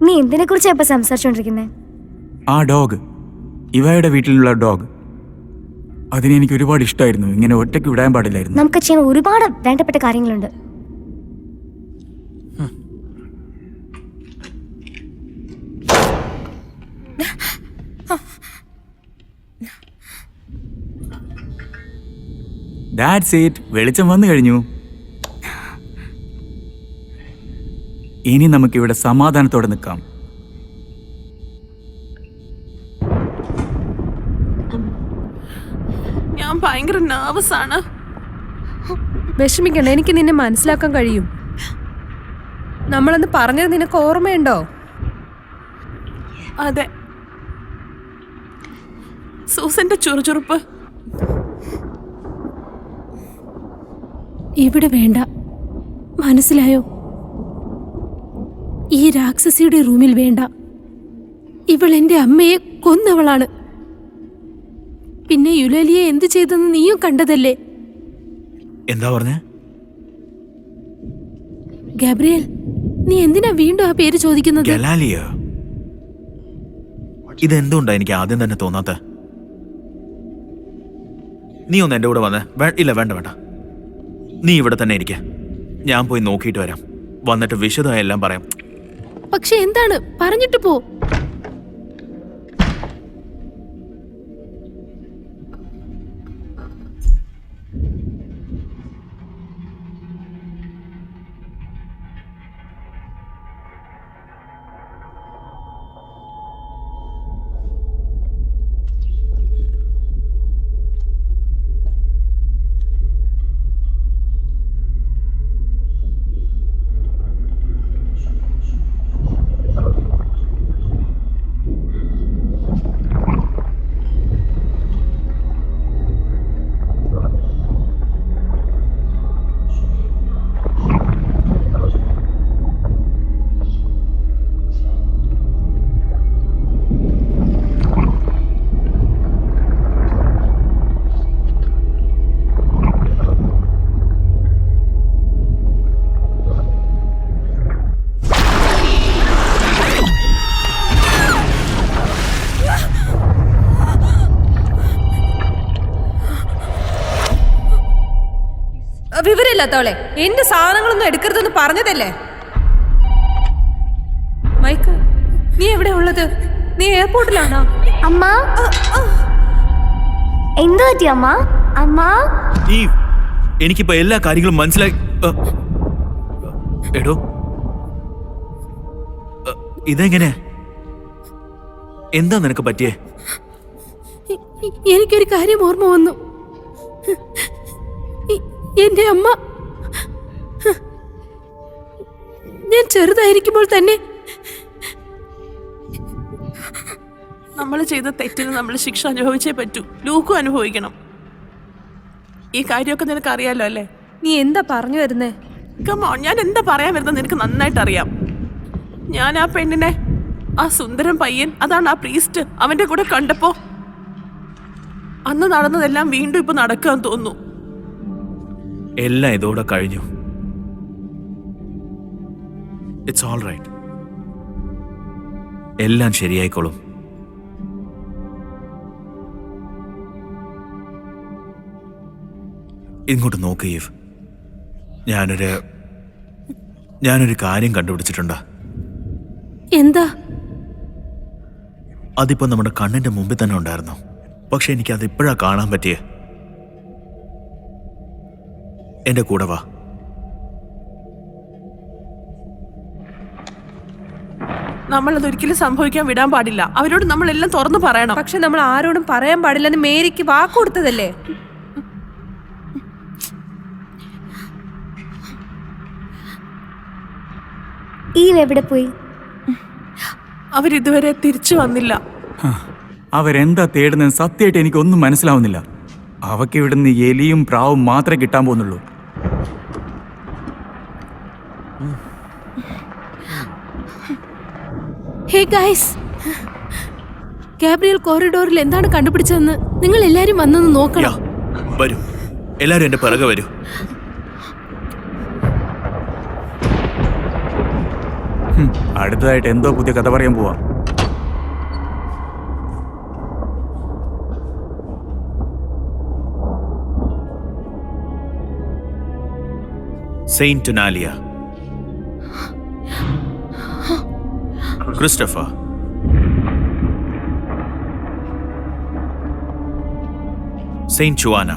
[SPEAKER 1] നീ എന്തിനെ കുറിച്ചാ ഇപ്പൊ സംസാരിച്ചോണ്ടിരിക്കുന്നേ?
[SPEAKER 4] ആ ഡോഗ്, ഇവയുടെ വീട്ടിലുള്ള ഡോഗ്. അതിനെ എനിക്ക് ഒരുപാട് ഇഷ്ടമായിരുന്നു. ഇങ്ങനെ ഒറ്റയ്ക്ക് വിടാൻ പാടില്ലായിരുന്നു.
[SPEAKER 1] നമുക്ക് ചെയ്യാൻ ഒരുപാട് വേണ്ടപ്പെട്ട കാര്യങ്ങളുണ്ട്.
[SPEAKER 4] That's it. വെളിച്ചം വന്നു കഴിഞ്ഞു. ഇനി നമുക്കിവിടെ സമാധാനത്തോടെ നിൽക്കാം.
[SPEAKER 8] ഞാൻ ഭയങ്കര നെർവസ് ആണ്.
[SPEAKER 9] വിഷമിക്കണ്ട, എനിക്ക് നിന്നെ മനസ്സിലാക്കാൻ കഴിയും. നമ്മളന്ന് പറഞ്ഞത് നിനക്ക് ഓർമ്മയുണ്ടോ?
[SPEAKER 8] അതെ, സൂസന്റെ ചുറുചുറുപ്പ്.
[SPEAKER 6] ഇവിടെ വേണ്ട, മനസ്സിലായോ? ഈ രാക്ഷസിയുടെ റൂമിൽ വേണ്ട. ഇവൾ എന്റെ അമ്മയെ കൊന്നവളാണ്. പിന്നെ യുലേലിയെ എന്തു ചെയ്തെന്ന് നീയും കണ്ടതല്ലേ?
[SPEAKER 5] എന്താ പറഞ്ഞേ?
[SPEAKER 6] ഗാബ്രിയേൽ, നീ എന്തിനാ വീണ്ടും ആ പേര് ചോദിക്കുന്നത്?
[SPEAKER 5] ഗലാലിയ. ഇതെന്തുകൊണ്ടാ എനിക്ക് ആദ്യം തന്നെ തോന്നാത്ത? നീ ഒന്ന് എന്റെ കൂടെ വന്നേ. ഇല്ല, വേണ്ട വേണ്ട, നീ ഇവിടെ തന്നെ ഇരിക്ക. ഞാൻ പോയി നോക്കിയിട്ട് വരാം. വന്നിട്ട് വിശദമായി എല്ലാം പറയാം.
[SPEAKER 6] പക്ഷെ എന്താണ്? പറഞ്ഞിട്ട് പോ.
[SPEAKER 9] വിവരമില്ലാത്തവളെ, എന്റെ സാധനങ്ങളൊന്നും എടുക്കരുതെന്ന് പറഞ്ഞതല്ലേ? മൈക്ക്, നീ എവിടെ ഉള്ളത്? നീ എയർപോർട്ടിലാണോ?
[SPEAKER 1] അമ്മ, എന്തു പറ്റി അമ്മ? അമ്മ,
[SPEAKER 5] എനിക്കിപ്പോ എല്ലാ കാര്യങ്ങളും മനസ്സിലായി. എടോ, ഇതെങ്ങനെ? എന്താ നിനക്ക് പറ്റിയേ?
[SPEAKER 6] എനിക്കൊരു കാര്യം ഓർമ്മ വന്നു. എന്റെ അമ്മ ഞാൻ ചെറുതായിരിക്കുമ്പോൾ തന്നെ
[SPEAKER 8] നമ്മൾ ചെയ്ത തെറ്റിന് നമ്മൾ ശിക്ഷ അനുഭവിച്ചേ പറ്റൂ. ലൂക്കും അനുഭവിക്കണം. ഈ കാര്യമൊക്കെ നിനക്ക് അറിയാലോ അല്ലേ?
[SPEAKER 9] നീ എന്താ പറഞ്ഞു വരുന്നേ?
[SPEAKER 8] കമോൺ, ഞാൻ എന്താ പറയാൻ വരുന്നത് നിനക്ക് നന്നായിട്ട് അറിയാം. ഞാൻ ആ പെണ്ണിനെ, ആ സുന്ദരം പയ്യൻ, അതാണ് ആ പ്രീസ്റ്റ്, അവന്റെ കൂടെ കണ്ടപ്പോ അന്ന് നടന്നതെല്ലാം വീണ്ടും ഇപ്പൊ നടക്കാൻ തോന്നുന്നു.
[SPEAKER 5] എല്ലാം ഇതോടെ കഴിഞ്ഞു. It's all right. എല്ലാം ശരിയായിക്കോളും. ഇങ്ങോട്ട് നോക്ക് ഈവ്. ഞാനൊരു കാര്യം കണ്ടുപിടിച്ചിട്ടുണ്ട്.
[SPEAKER 6] എന്താ?
[SPEAKER 5] അതിപ്പോ നമ്മുടെ കണ്ണിന്റെ മുമ്പിൽ തന്നെ ഉണ്ടായിരുന്നു. പക്ഷെ എനിക്കത് ഇപ്പോഴാ കാണാൻ പറ്റിയേ. എന്റെ കൂടെ വാ.
[SPEAKER 8] നമ്മളത് ഒരിക്കലും സംഭവിക്കാൻ വിടാൻ പാടില്ല. അവരോട് നമ്മളെല്ലാം തുറന്നു പറയണം.
[SPEAKER 9] പക്ഷെ നമ്മൾ ആരോടും പറയാൻ പാടില്ലെന്ന് മേരിക്ക് വാക്ക് കൊടുത്തതല്ലേ?
[SPEAKER 1] ഈ എവിടെ പോയി?
[SPEAKER 8] അവരിതുവരെ തിരിച്ചു വന്നില്ല.
[SPEAKER 4] അവരെന്താ തേടുന്നത് സത്യമായിട്ട് എനിക്കൊന്നും മനസ്സിലാവുന്നില്ല. അവക്ക് ഇവിടുന്ന് എലിയും പ്രാവും മാത്രമേ കിട്ടാൻ പോകുന്നുള്ളൂ.
[SPEAKER 6] ഹേ ഗൈസ്, ഗാബ്രിയൽ കോറിഡോറിൽ എന്താണ് കണ്ടുപിടിച്ചതെന്ന് നിങ്ങൾ എല്ലാരും വന്നൊന്ന് നോക്കണം.
[SPEAKER 5] വരൂ, എല്ലാരും എന്റെ പിറകെ വരൂ.
[SPEAKER 4] അടുത്തതായിട്ട് എന്തോ പുതിയ കഥ പറയാൻ പോവാ.
[SPEAKER 5] സെയിന്റ് ടുനാലിയ, ക്രിസ്റ്റഫർ, സെയിന്റ് ജുവാന.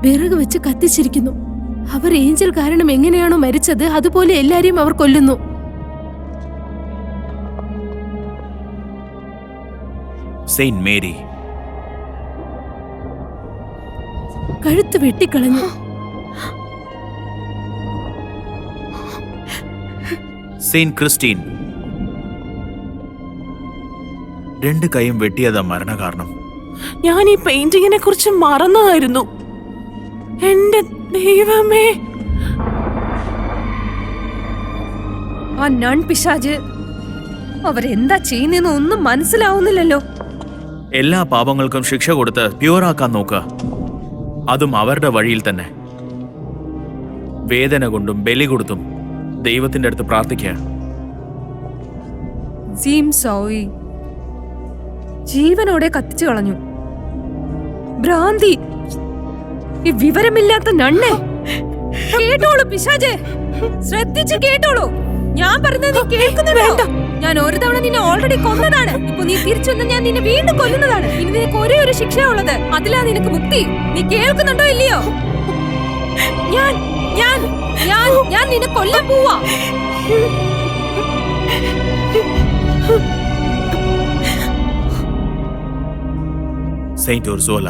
[SPEAKER 6] വിറക് വെച്ച് കത്തിച്ചിരിക്കുന്നു. അവർ ഏഞ്ചൽ കാരണം എങ്ങനെയാണോ മരിച്ചത് അതുപോലെ എല്ലാരെയും അവർ കൊല്ലുന്നു.
[SPEAKER 5] സെയിന്റ് മേരി,
[SPEAKER 6] കഴുത്ത് വെട്ടിക്കളഞ്ഞു.
[SPEAKER 5] സെയിന്റ് ക്രിസ്റ്റീൻ, 2 കൈയും വെട്ടിയതാ മരണകാരണം.
[SPEAKER 8] ഞാൻ ഈ പെയിന്റിങ്ങിനെ കുറിച്ച് മറന്നതായിരുന്നു. എന്റെ ദൈവമേ,
[SPEAKER 9] ആ നൺ പിശാച് അവരെന്താ ചെയ്യുന്നതെന്ന് ഒന്നും മനസ്സിലാവുന്നില്ലല്ലോ.
[SPEAKER 5] എല്ലാ പാപങ്ങൾക്കും ശിക്ഷ കൊടുത്ത് പ്യൂറാക്കാൻ നോക്കുക, അതും അവരുടെ വഴിയിൽ തന്നെ. വേദന കൊണ്ടും ബലി കൊടുത്തും ദൈവത്തിന്റെ അടുത്ത് പ്രാർത്ഥിക്കുക.
[SPEAKER 9] ജീം സോയി ജീവനോടെ കത്തിച്ചു കളഞ്ഞു. ഭ്രാന്തി, ഈ വിവരമില്ലാത്ത നണ്ണെ. കേട്ടോളൂ പിശാചേ, ശ്രദ്ധിച്ച് കേട്ടോളൂ. ഞാൻ പറയുന്നത് നീ കേൾക്കുന്നുണ്ടോ? ഞാൻ ഒരു തവണ നിന്നെ ഓൾറെഡി കൊന്നതാണ്. ഇപ്പൊ നീ തിരിച്ചു വന്ന് ഞാൻ നിന്നെ വീണ്ടും കൊല്ലുന്നതാണ്. ഇനി നിനക്ക് ഒരേ ഒരു ശിക്ഷയുള്ളത്, അതിലാ നിനക്ക് മുക്തി. നീ കേൾക്കുന്നുണ്ടോ ഇല്ലയോ? ഞാൻ ഞാൻ ഞാൻ ഞാൻ നിന്നെ കൊല്ലാൻ പോവാ.
[SPEAKER 5] സെയിന്റ് ഉർസോല,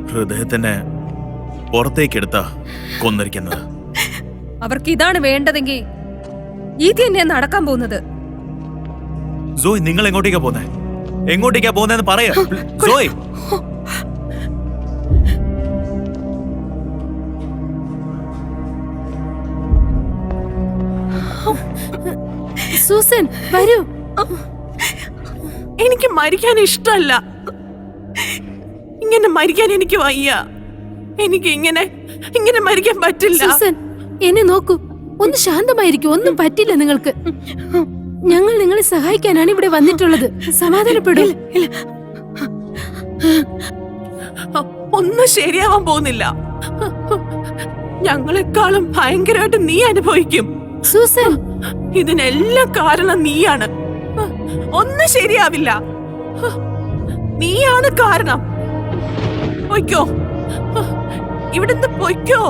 [SPEAKER 5] ഹൃദയത്തിന് പുറത്തേക്കെടുത്ത കൊന്നിരിക്കുന്നത്.
[SPEAKER 9] അവർക്ക് ഇതാണ് വേണ്ടതെങ്കിൽ ഇത് തന്നെ നടക്കാൻ പോകുന്നത്.
[SPEAKER 5] സോയ്, നിങ്ങൾ എങ്ങോട്ടേക്കാ പോന്നെ? എങ്ങോട്ടേക്കാ പോന്നെന്ന് പറയാ. സോയ്,
[SPEAKER 6] സൂസൻ വരൂ.
[SPEAKER 8] എനിക്ക് മരിക്കാൻ ഇഷ്ടമല്ല. ഇങ്ങനെ മരിക്കാൻ എനിക്ക് വയ്യ. എനിക്ക് ഇങ്ങനെ മരിക്കാൻ പറ്റില്ല.
[SPEAKER 6] സൂസൻ, എന്നെ നോക്കൂ. ഒന്ന് ശാന്തമായിരിക്കും. ഒന്നും പറ്റില്ല നിങ്ങൾക്ക്. ഞങ്ങൾ നിങ്ങളെ സഹായിക്കാനാണ് ഇവിടെ വന്നിട്ടുള്ളത്. സമാധാനപ്പെടൂ.
[SPEAKER 8] ഒന്നും ശരിയാവാൻ പോകുന്നില്ല. ഞങ്ങളെക്കാളും ഭയങ്കരമായിട്ട് നീ അനുഭവിക്കും.
[SPEAKER 6] സൂസൻ,
[SPEAKER 8] ഇതിനെല്ലാം കാരണം നീയാണ്. ഒന്നും ശരിയാവില്ല. നീയാണ് കാരണം. പൊയ്ക്കോ, ഇവിടുന്ന് പൊയ്ക്കോ.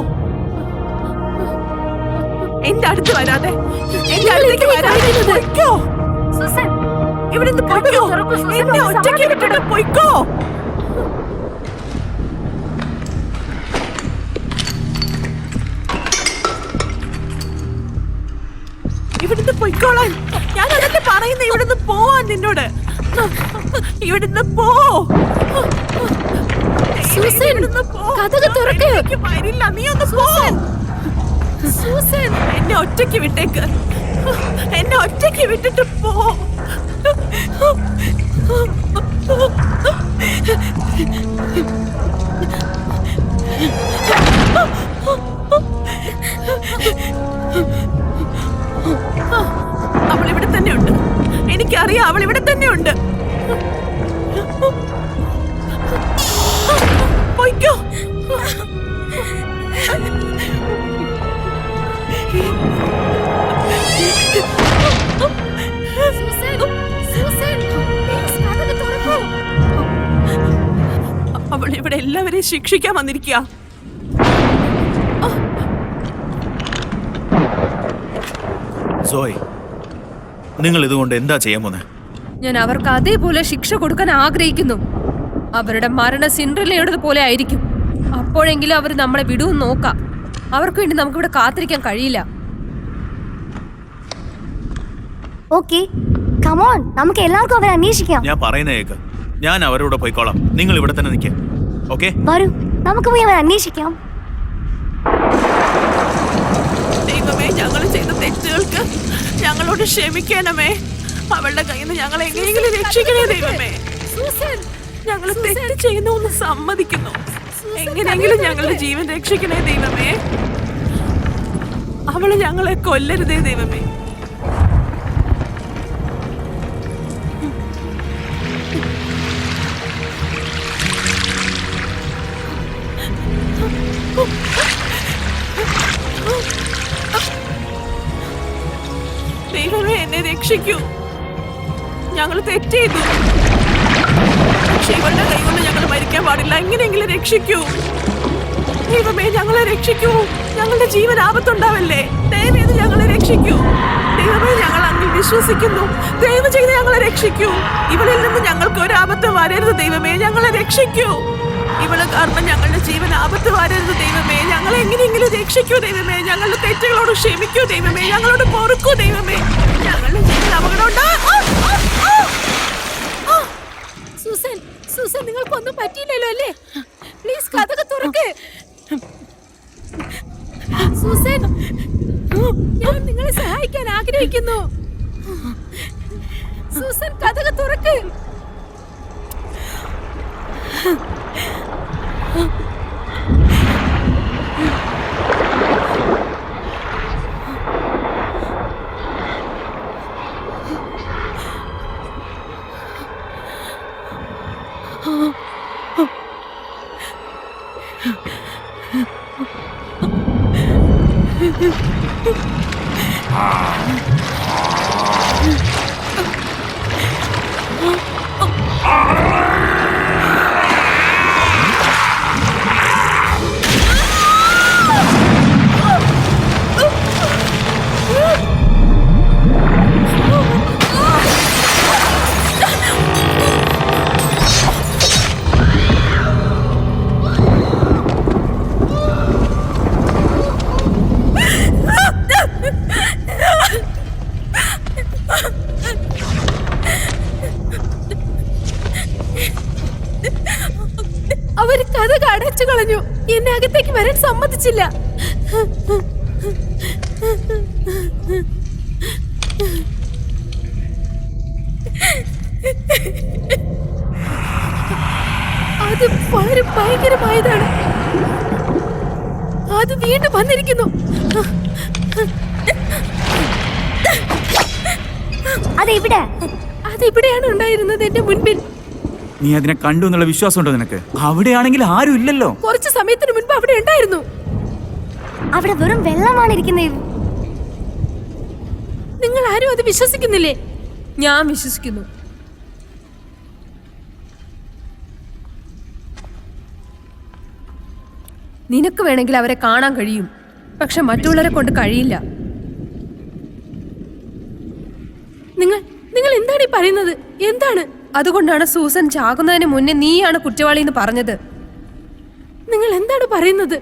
[SPEAKER 8] എന്റെ അടുത്ത് വരാതെ, എന്റെ അടുത്തേക്ക് വരാതെ പൊയ്ക്കോ. ഇവിടുന്ന് പൊയ്ക്കോ. എന്നെ ഒറ്റയ്ക്ക് വിട്ടിട്ട് പൊയ്ക്കോ. ഇവിടുന്ന് പൊയ്ക്കോളാൻ ഞാൻ അതല്ലേ പറയുന്നത്. ഇവിടുന്ന് പോവാൻ നിന്നോട്. ഇവിടുന്ന് പോ.
[SPEAKER 6] സൂസൻ, കതക് തുറക്ക്.
[SPEAKER 8] വരില്ല, നീ ഒന്ന് പോ.
[SPEAKER 6] സൂസൻ,
[SPEAKER 8] എന്നെ ഒറ്റയ്ക്ക് വിട്ടേക്ക്. എന്നെ ഒറ്റയ്ക്ക് വിട്ടിട്ട് പോ. അവൾ ഇവിടെ തന്നെ ഉണ്ട്. എനിക്കറിയാം, അവൾ ഇവിടെ തന്നെ ഉണ്ട്. പൊയ്ക്കോ. അവൾ ഇവിടെ എല്ലാവരെയും ശിക്ഷിക്കാൻ വന്നിരിക്കുക.
[SPEAKER 5] സോയ്, നിങ്ങൾ ഇതുകൊണ്ട് എന്താ ചെയ്യാൻ പോന്നെ?
[SPEAKER 9] ഞാൻ അവർക്ക് അതേപോലെ ശിക്ഷ കൊടുക്കാൻ ആഗ്രഹിക്കുന്നു. അവരുടെ മരണ സിൻഡ്രലയുടേത് പോലെ ആയിരിക്കും. അപ്പോഴെങ്കിലും അവർ നമ്മളെ വിടുമെന്ന് നോക്കാം. അവർക്ക് വേണ്ടി നമുക്കിവിടെ കാത്തിരിക്കാൻ കഴിയില്ല.
[SPEAKER 1] ഓക്കെ, കമോൺ, നമുക്ക് എല്ലാവർക്കും അവരെ അന്വേഷിക്കാം.
[SPEAKER 5] ഞാൻ പറയുന്ന കേക്ക്. ഞാൻ അവരോട് പോയിക്കോളാം. നിങ്ങൾ ഇവിടെ തന്നെ നിൽക്കുക. ഓക്കെ?
[SPEAKER 1] വരൂ, നമുക്ക് പോയി അവരെ അന്വേഷിക്കാം.
[SPEAKER 8] ദൈവമേ, ഞങ്ങൾ ചെയ്ത തെറ്റുകൾക്ക് ഞങ്ങളോട് ക്ഷമിക്കണമേ. അവളുടെ കയ്യിൽ നിന്ന് ഞങ്ങളെ എങ്ങനെയെങ്കിലും രക്ഷിക്കണേ ദൈവമേ. ഞങ്ങൾ തെറ്റ് ചെയ്യുന്നു എന്ന് സമ്മതിക്കുന്നു. എങ്ങനെയെങ്കിലും ഞങ്ങളുടെ ജീവൻ രക്ഷിക്കണേ ദൈവമേ. അവള് ഞങ്ങളെ കൊല്ലരുതേ ദൈവമേ. ദൈവമേ, എന്നെ രക്ഷിക്കൂ. ഞങ്ങൾ തെറ്റ് ചെയ്തു. പക്ഷെ ഇവളുടെ കൈകൊണ്ട് ഞങ്ങൾ മരിക്കാൻ പാടില്ല. എങ്ങനെയെങ്കിലും രക്ഷിക്കൂ ദൈവമേ, ഞങ്ങളെ രക്ഷിക്കൂ. ഞങ്ങളുടെ ജീവൻ ആപത്തുണ്ടാവല്ലേ. ദയവേത് ഞങ്ങളെ രക്ഷിക്കൂ ദൈവമേ. ഞങ്ങൾ അങ്ങിൽ വിശ്വസിക്കുന്നു. ദയവ് ചെയ്ത് ഞങ്ങളെ രക്ഷിക്കൂ. ഇവളിൽ നിന്ന് ഞങ്ങൾക്ക് ഒരു ആപത്ത് വരരുത് ദൈവമേ. ഞങ്ങളെ രക്ഷിക്കൂ. ഇവള് കാരണം ഞങ്ങളുടെ ജീവൻ ആപത്ത് വരരുത് ദൈവമേ. ഞങ്ങളെ എങ്ങനെയെങ്കിലും രക്ഷിക്കൂ ദൈവമേ. ഞങ്ങളുടെ തെറ്റുകളോട് ക്ഷമിക്കൂ ദൈവമേ. ഞങ്ങളോട് പൊറുക്കൂ ദൈവമേ. ഞങ്ങളുടെ ജീവൻ അപകടം
[SPEAKER 6] സൂസൻ, സൂസൻ, നിങ്ങൾക്കൊന്നും പറ്റിയില്ലല്ലോ അല്ലേ? പ്ലീസ് കഥക തുറക്ക്. സൂസൻ, ഞാൻ നിങ്ങളെ സഹായിക്കാൻ ആഗ്രഹിക്കുന്നു. സൂസൻ, കഥക തുറക്ക്. അവര് കഥ അടച്ചു കളഞ്ഞു. എന്നെ അകത്തേക്ക് വരാൻ സമ്മതിച്ചില്ല. അത് വളരെ ഭയങ്കരമായതാണ്. അത് വീണ്ടും വന്നിരിക്കുന്നു.
[SPEAKER 1] അതെവിടെ?
[SPEAKER 6] അതെവിടെയാണ് ഉണ്ടായിരുന്നത്? എന്റെ മുൻപിൽ.
[SPEAKER 4] നീ അതിനെ കണ്ടു എന്നുള്ള വിശ്വാസമുണ്ടോ നിനക്ക്? അവിടെയാണെങ്കിൽ ആരും ഇല്ലല്ലോ.
[SPEAKER 6] കുറച്ച് സമയത്തിന് മുൻപ് അവിടെ ഉണ്ടായിരുന്നു.
[SPEAKER 1] അവിടെ വെറും വെള്ളമാണ് ഇരിക്കുന്നത്.
[SPEAKER 6] നിങ്ങൾ ആരും അത് വിശ്വസിക്കുന്നില്ലേ? ഞാൻ വിശ്വസിക്കുന്നു. നിനക്ക് വേണമെങ്കിൽ അവരെ കാണാൻ കഴിയും, പക്ഷെ മറ്റുള്ളവരെ കൊണ്ട് കഴിയില്ല. നിങ്ങൾ എന്താണ് ഈ പറയുന്നത്? എന്താണ്? അതുകൊണ്ടാണ് സൂസൻ ചാകുന്നതിന് മുന്നേ നീയാണ് കുറ്റവാളി എന്ന് പറഞ്ഞത്. നിങ്ങൾ എന്താണ് പറയുന്നത്?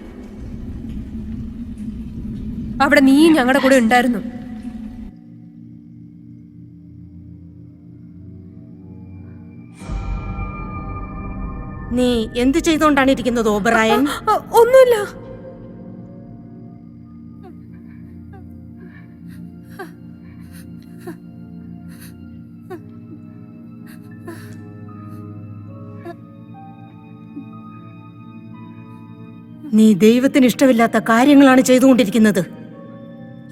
[SPEAKER 6] അവിടെ നീ ഞങ്ങളുടെ കൂടെ ഉണ്ടായിരുന്നു.
[SPEAKER 3] നീ എന്ത് ചെയ്തുകൊണ്ടാണ് ഇരിക്കുന്നത് ഓബറായൻ?
[SPEAKER 6] ഒന്നുമില്ല.
[SPEAKER 3] നീ ദൈവത്തിന് ഇഷ്ടമില്ലാത്ത കാര്യങ്ങളാണ് ചെയ്തുകൊണ്ടിരിക്കുന്നത്.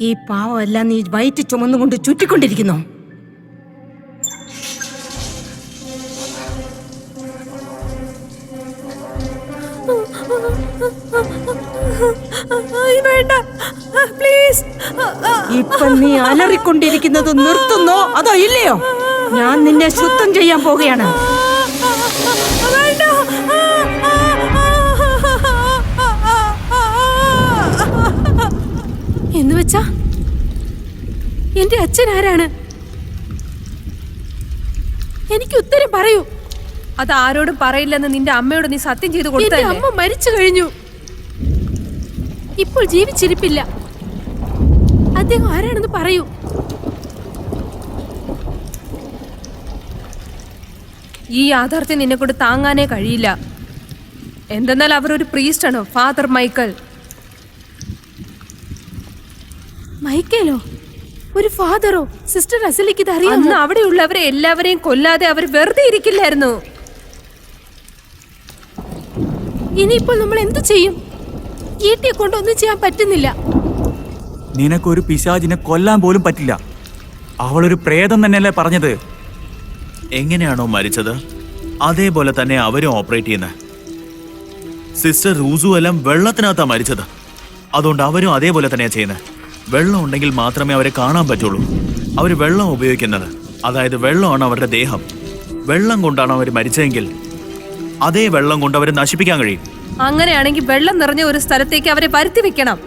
[SPEAKER 3] ഈ പാവമെല്ലാം നീ വയറ്റ് ചുമന്നുകൊണ്ട് ചുറ്റിക്കൊണ്ടിരിക്കുന്നു. ഇപ്പൊ നീ അലറിക്കൊണ്ടിരിക്കുന്നത് നിർത്തുന്നോ അതോ ഇല്ലയോ? ഞാൻ നിന്നെ ശുദ്ധം ചെയ്യാൻ പോവുകയാണ്.
[SPEAKER 6] എന്നുവെച്ചാ എന്റെ അച്ഛൻ ആരാണ്? എനിക്ക് ഉത്തരം പറയൂ.
[SPEAKER 9] അത് ആരോടും പറയില്ലെന്ന് നിന്റെ അമ്മയോട് നീ സത്യം ചെയ്ത്
[SPEAKER 6] എന്റെ
[SPEAKER 9] കൊടുത്തല്ലേ?
[SPEAKER 6] അമ്മ മരിച്ചു കഴിഞ്ഞു, ഇപ്പോൾ ജീവിച്ചിരിപ്പില്ല. അദ്ദേഹം ആരാണെന്ന് പറയൂ.
[SPEAKER 9] ഈ യാഥാർത്ഥ്യം നിന്നെ കൊണ്ട് താങ്ങാനേ കഴിയില്ല. എന്തെന്നാൽ അവർ ഒരു പ്രീസ്റ്റാണ്, ഫാദർ മൈക്കൽ.
[SPEAKER 6] മൈക്കേലോ? ഒരു ഫാദറോ? സിസ്റ്റർ അസലിക്ക് ഇത് അറിയാമോ?
[SPEAKER 9] അന്ന് അവിടെയുള്ളവരെ എല്ലാവരെയും കൊല്ലാതെ അവർ വെറുതെ ഇരിക്കില്ലായിരുന്നു.
[SPEAKER 6] ഇനിയിപ്പോൾ നമ്മൾ എന്ത് ചെയ്യും? ഈട്ടിയെ കൊണ്ടൊന്നും ചെയ്യാൻ പറ്റുന്നില്ല.
[SPEAKER 4] നിനക്കൊരു പിശാചിനെ കൊല്ലാൻ പോലും പറ്റില്ല. അവളൊരു പ്രേതം തന്നെയല്ലേ പറഞ്ഞത്?
[SPEAKER 5] എങ്ങനെയാണോ മരിച്ചത് അതേപോലെ തന്നെ അവരും ഓപ്പറേറ്റ് ചെയ്യുന്നത്. സിസ്റ്റർ റൂസു എല്ലാം വെള്ളത്തിനകത്താ മരിച്ചത്. അതുകൊണ്ട് അവരും അതേപോലെ തന്നെയാ ചെയ്യുന്നത്. വെള്ളം ഉണ്ടെങ്കിൽ മാത്രമേ അവരെ കാണാൻ പറ്റുള്ളൂ. അവർ വെള്ളം ഉപയോഗിക്കുന്നത്, അതായത് വെള്ളമാണ് അവരുടെ ദേഹം. വെള്ളം കൊണ്ടാണ് അവർ മരിച്ചതെങ്കിൽ അതേ വെള്ളം കൊണ്ട് അവരെ നശിപ്പിക്കാൻ കഴിയും.
[SPEAKER 9] അങ്ങനെയാണെങ്കിൽ വെള്ളം നിറഞ്ഞ ഒരു സ്ഥലത്തേക്ക് അവരെ വരുത്തി വെക്കണം.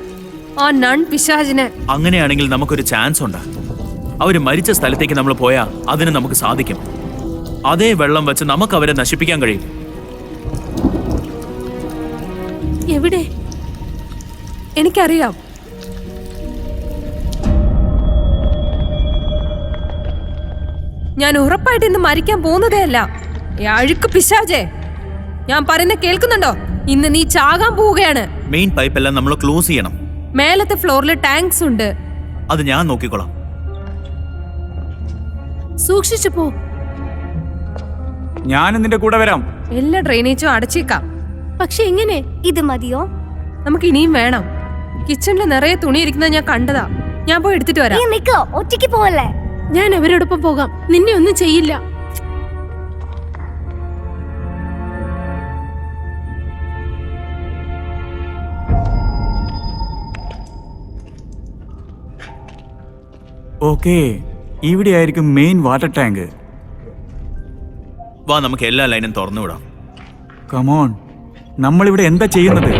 [SPEAKER 9] ആ നൺ പിശാചിന്.
[SPEAKER 5] അങ്ങനെയാണെങ്കിൽ നമുക്കൊരു ചാൻസ് ഉണ്ട്. അവർ മരിച്ച സ്ഥലത്തേക്ക് നമ്മൾ പോയാൽ അതിന് നമുക്ക് സാധിക്കും. അതേ വെള്ളം വെച്ച് നമുക്ക് അവരെ നശിപ്പിക്കാൻ കഴിയും.
[SPEAKER 6] എവിടെ?
[SPEAKER 9] എനിക്കറിയാം. ഞാൻ ഉറപ്പായിട്ട് ഇന്ന് മരിക്കാൻ പോകുന്നതേ അല്ല. അഴുക്ക് പിശാചേ, ഞാൻ പറയുന്ന കേൾക്കുന്നുണ്ടോ? ഇന്ന് നീ ചാകാൻ പോവുകയാണ്.
[SPEAKER 5] മെയിൻ പൈപ്പ് എല്ലാം നമ്മൾ ക്ലോസ് ചെയ്യണം.
[SPEAKER 9] മേലത്തെ ഫ്ലോറിൽ ടാങ്ക്സ് ഉണ്ട്.
[SPEAKER 5] അത് ഞാൻ നോക്കിക്കോളാം.
[SPEAKER 6] സൂക്ഷിച്ചു പോ.
[SPEAKER 4] ഞാനും നിന്റെ കൂടെ വരാം.
[SPEAKER 9] എല്ലാ ഡ്രെയിനേജും അടച്ചേക്കാം.
[SPEAKER 6] പക്ഷെ എങ്ങനെ?
[SPEAKER 1] ഇത് മതിയോ?
[SPEAKER 9] നമുക്ക് ഇനിയും വേണം. കിച്ചണിൽ നിറയെ തുണി ഇരിക്കുന്നത് ഞാൻ കണ്ടതാ. ഞാൻ പോയി എടുത്തിട്ട്
[SPEAKER 1] നീ
[SPEAKER 9] വരാം.
[SPEAKER 1] നിക്കോ, ഒറ്റയ്ക്ക് പോവല്ലേ?
[SPEAKER 6] ഞാൻ അവരോടൊപ്പം പോകാം. നിന്നെ ഒന്നും ചെയ്യില്ല.
[SPEAKER 4] ഓക്കേ, ഇവിടെയായിരിക്കും മെയിൻ വാട്ടർ ടാങ്ക്.
[SPEAKER 5] വാ, നമുക്ക് എല്ലാ ലൈനും തുറന്നു വിടാം.
[SPEAKER 4] കമോൺ, നമ്മളിവിടെ എന്താ ചെയ്യുന്നത്?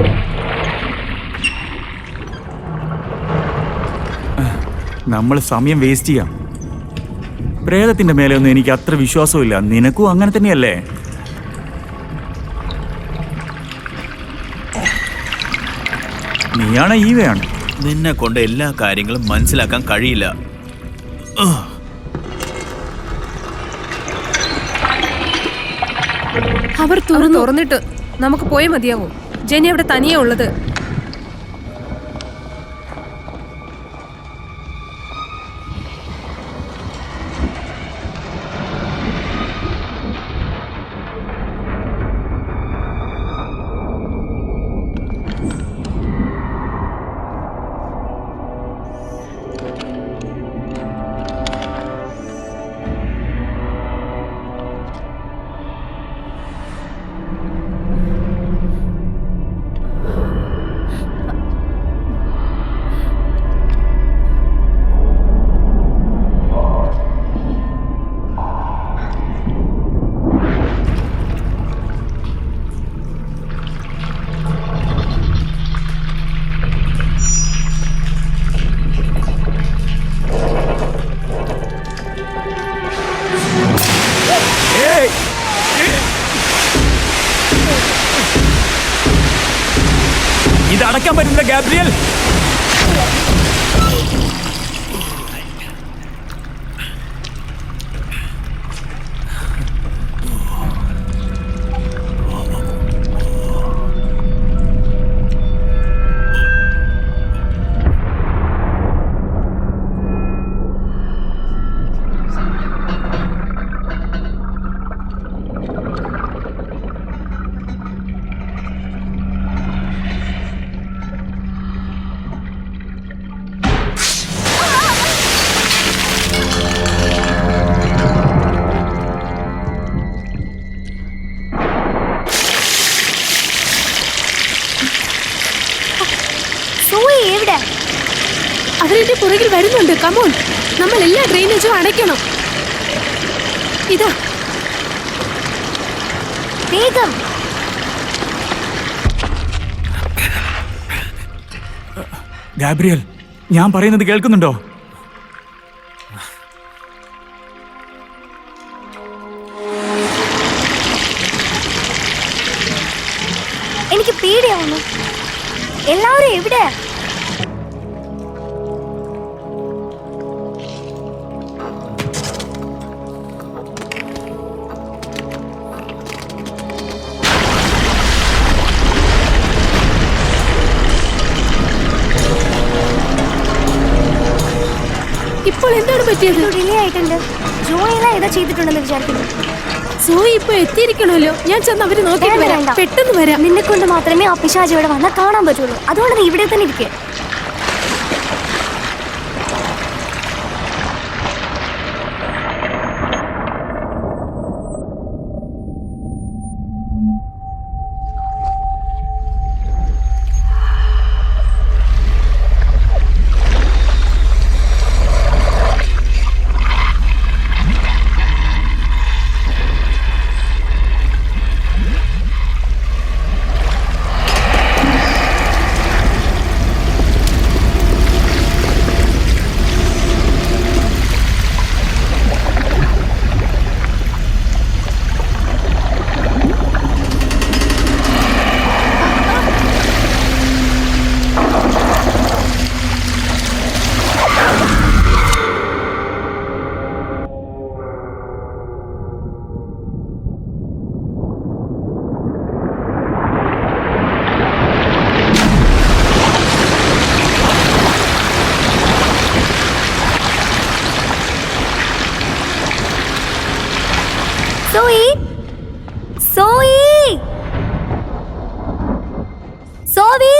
[SPEAKER 4] നമ്മൾ സമയം വേസ്റ്റ് ചെയ്യാം. പ്രേതത്തിന്റെ മേലെ ഒന്നും എനിക്ക് അത്ര വിശ്വാസമില്ല. നിനക്കും അങ്ങനെ തന്നെയല്ലേ? നീയാണ് ഈവയാണ്.
[SPEAKER 5] നിന്നെ കൊണ്ട് എല്ലാ കാര്യങ്ങളും മനസ്സിലാക്കാൻ കഴിയില്ല.
[SPEAKER 6] അവർ
[SPEAKER 9] അവർ
[SPEAKER 6] തുറന്നു.
[SPEAKER 9] തുറന്നിട്ട് നമുക്ക് പോയേ മതിയാവൂ. ജെനി അവിടെ തനിയെ ഉള്ളത്.
[SPEAKER 4] ഇത് അടയ്ക്കാൻ പറ്റില്ല ഗാബ്രിയൽ.
[SPEAKER 6] അവരെന്റെ പുറകിൽ വരുന്നുണ്ട്. കമോൺ, നമ്മൾ എല്ലാ ഡ്രെയിനേജും അടയ്ക്കണം. ഇതാ
[SPEAKER 1] വേഗം.
[SPEAKER 4] ഗാബ്രിയൽ, ഞാൻ പറയുന്നത് കേൾക്കുന്നുണ്ടോ?
[SPEAKER 1] കാണുന്നു. എല്ലാവരും എവിടെ?
[SPEAKER 6] ഇപ്പോൾ എന്താണ് പറ്റിയത്?
[SPEAKER 1] ഡിലേ ആയിട്ടുണ്ട്. ജോയെല്ലാം ഏതാ ചെയ്തിട്ടുണ്ടെന്ന് വിചാരിക്കുന്നു.
[SPEAKER 6] സോയി ഇപ്പൊ എത്തിയിരിക്കണല്ലോ. ഞാൻ ചെന്ന് അവര് നോക്കിയിട്ട് വരാം.
[SPEAKER 1] വേണ്ട.
[SPEAKER 6] പെട്ടെന്ന് വരാം.
[SPEAKER 1] നിന്നെ കൊണ്ട് മാത്രമേ ആ പിശാച് ഇവിടെ വന്നാൽ കാണാൻ പറ്റുള്ളൂ. അതുകൊണ്ട് നീ ഇവിടെ തന്നെ ഇരിക്കുക. സോയി, സോയി, സോവി.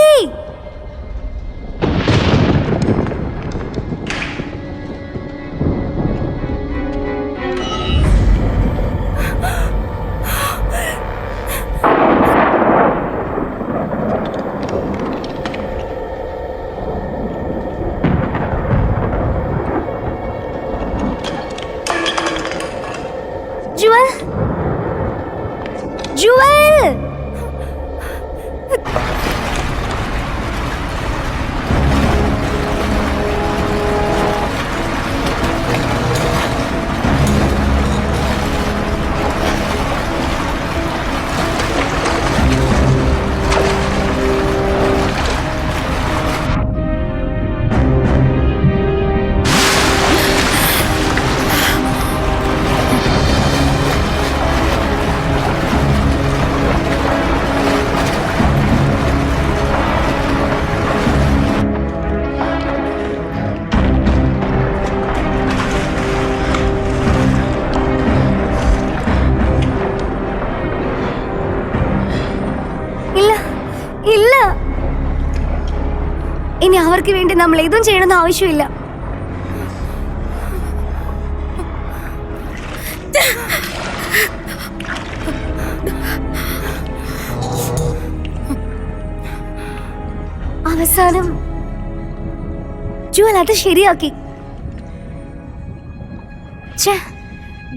[SPEAKER 1] ജുവൽ, ജുവൽ. ഇല്ല, ഇല്ല. ഇനി അവർക്ക് വേണ്ടി നമ്മൾ ഇതും ചെയ്യണമെന്ന് ആവശ്യമില്ല. അവസാനം ജുവൽ അത് ശരിയാക്കി. ഛേ,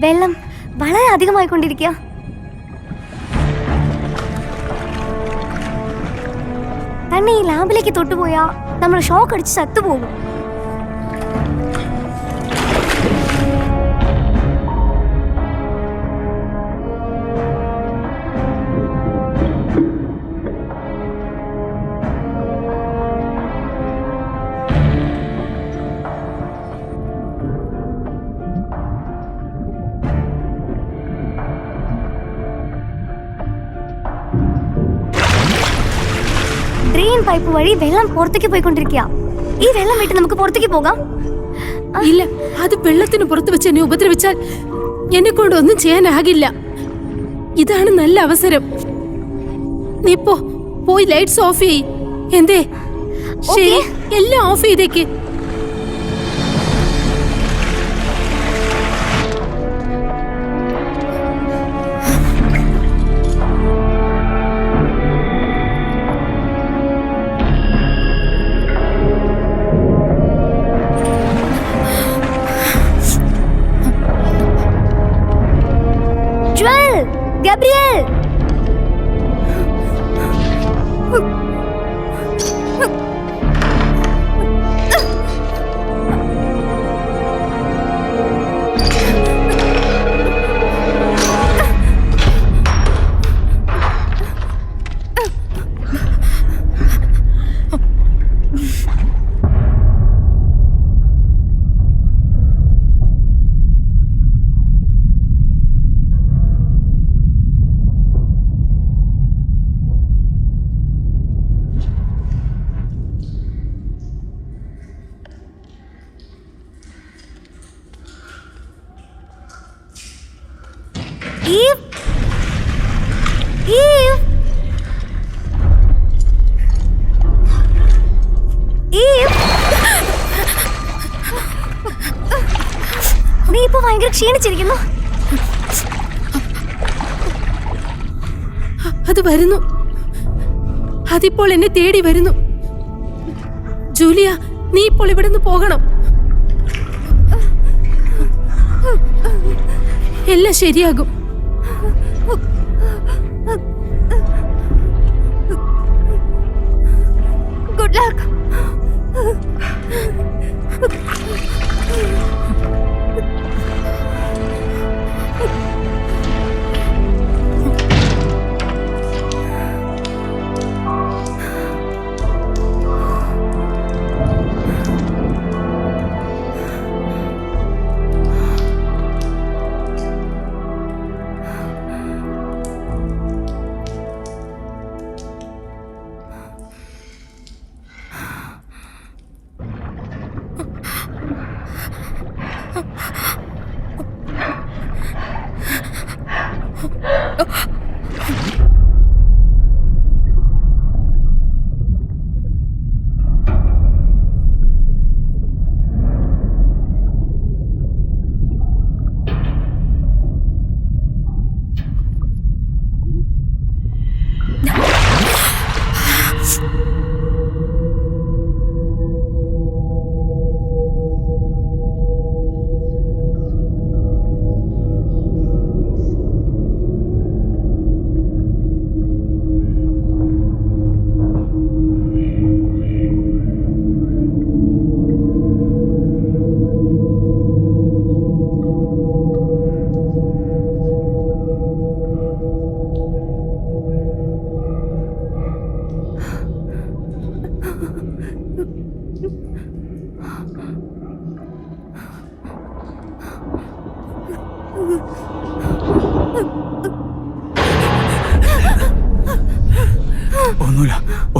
[SPEAKER 1] വെള്ളം വളരെ അധികമായിക്കൊണ്ടിരിക്കുക. തന്നെ ഈ ലാബിലേക്ക് തൊട്ടുപോയാ നമ്മൾ ഷോക്ക് അടിച്ച് ചത്തുപോകും. ഡ്രെയിൻ പൈപ്പ് വഴി വെള്ളം പുറത്തേക്ക് പോയിക്കൊണ്ടിരിക്കുക. ഈ വെള്ളം വിട്ട് നമുക്ക് പുറത്തേക്ക് പോകാം.
[SPEAKER 6] ഇല്ല, അത് വെള്ളത്തിന് പുറത്ത് വെച്ച് എന്നെ ഉപദ്രവിച്ചാൽ എന്നെ കൊണ്ട് ഒന്നും ചെയ്യാനാകില്ല. ഇതാണ് നല്ല അവസരം. നീ പോയി ലൈറ്റ്സ് ഓഫ് ചെയ്യ്. എന്തേ ശരി, എല്ലാം ഓഫ് ചെയ്തേക്ക്.
[SPEAKER 1] Gabriel! ഈവ് ഈവ് ഈവ് നീ ഇപ്പൊ ഭയങ്കര ക്ഷീണിച്ചിരിക്കുന്നു.
[SPEAKER 6] അത് വരുന്നു. അതിപ്പോൾ എന്നെ തേടി വരുന്നു. ജൂലിയ, നീ ഇപ്പോൾ ഇവിടെ നിന്ന് പോകണം. എല്ലാം ശരിയാകും.
[SPEAKER 1] Good luck.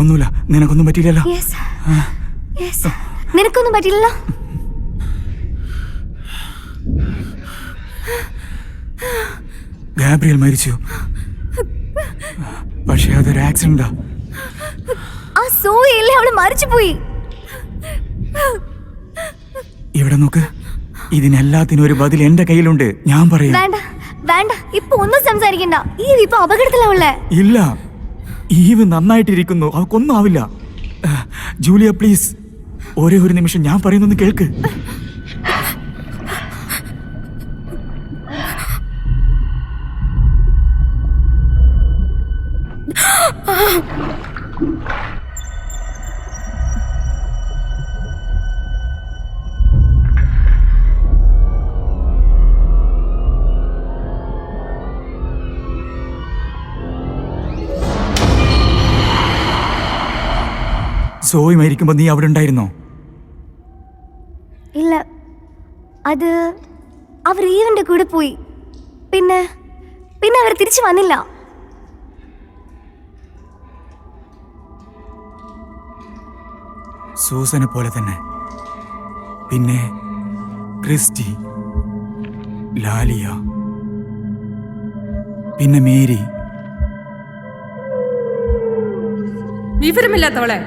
[SPEAKER 4] ഒന്നുമില്ല. നിനക്കൊന്നും പറ്റിയില്ലല്ലോ?
[SPEAKER 1] നിനക്കൊന്നും പറ്റില്ലല്ലോ?
[SPEAKER 4] ഗാബ്രിയൽ മരിച്ചു. പക്ഷെ അതൊരു ആക്സിഡന്റാ.
[SPEAKER 1] ആ സോയില്ലേ, അവള് മരിച്ചുപോയി.
[SPEAKER 4] ഇവിടെ നോക്ക്, ഇതിനെല്ലാത്തിനും ഒരു ബദൽ എന്റെ കയ്യിലുണ്ട്. ഞാൻ പറയാം.
[SPEAKER 1] വേണ്ട വേണ്ട, ഇപ്പൊ ഒന്നും സംസാരിക്കണ്ട. ഈ ഇപ്പൊ അപകടത്തിലാവുള്ളേ.
[SPEAKER 4] ഇല്ല, ഈവ് നന്നായിട്ടിരിക്കുന്നു. അവക്കൊന്നും ആവില്ല. ജൂലിയ പ്ലീസ്, ഒരേ ഒരു നിമിഷം ഞാൻ പറയുന്നൊന്ന് കേൾക്ക്. സോയി മരിക്കുമ്പോ നീ അവിടെ ഉണ്ടായിരുന്നോ?
[SPEAKER 1] ഇല്ല, അത് അവർ ഈവന്റെ കൂടെ പോയി. പിന്നെ അവർ തിരിച്ചു വന്നില്ല.
[SPEAKER 4] സൂസനെ പോലെ തന്നെ. പിന്നെ ക്രിസ്റ്റി, ലാലിയ, പിന്നെ മേരി.
[SPEAKER 9] വിവരമില്ലാത്തവളെ,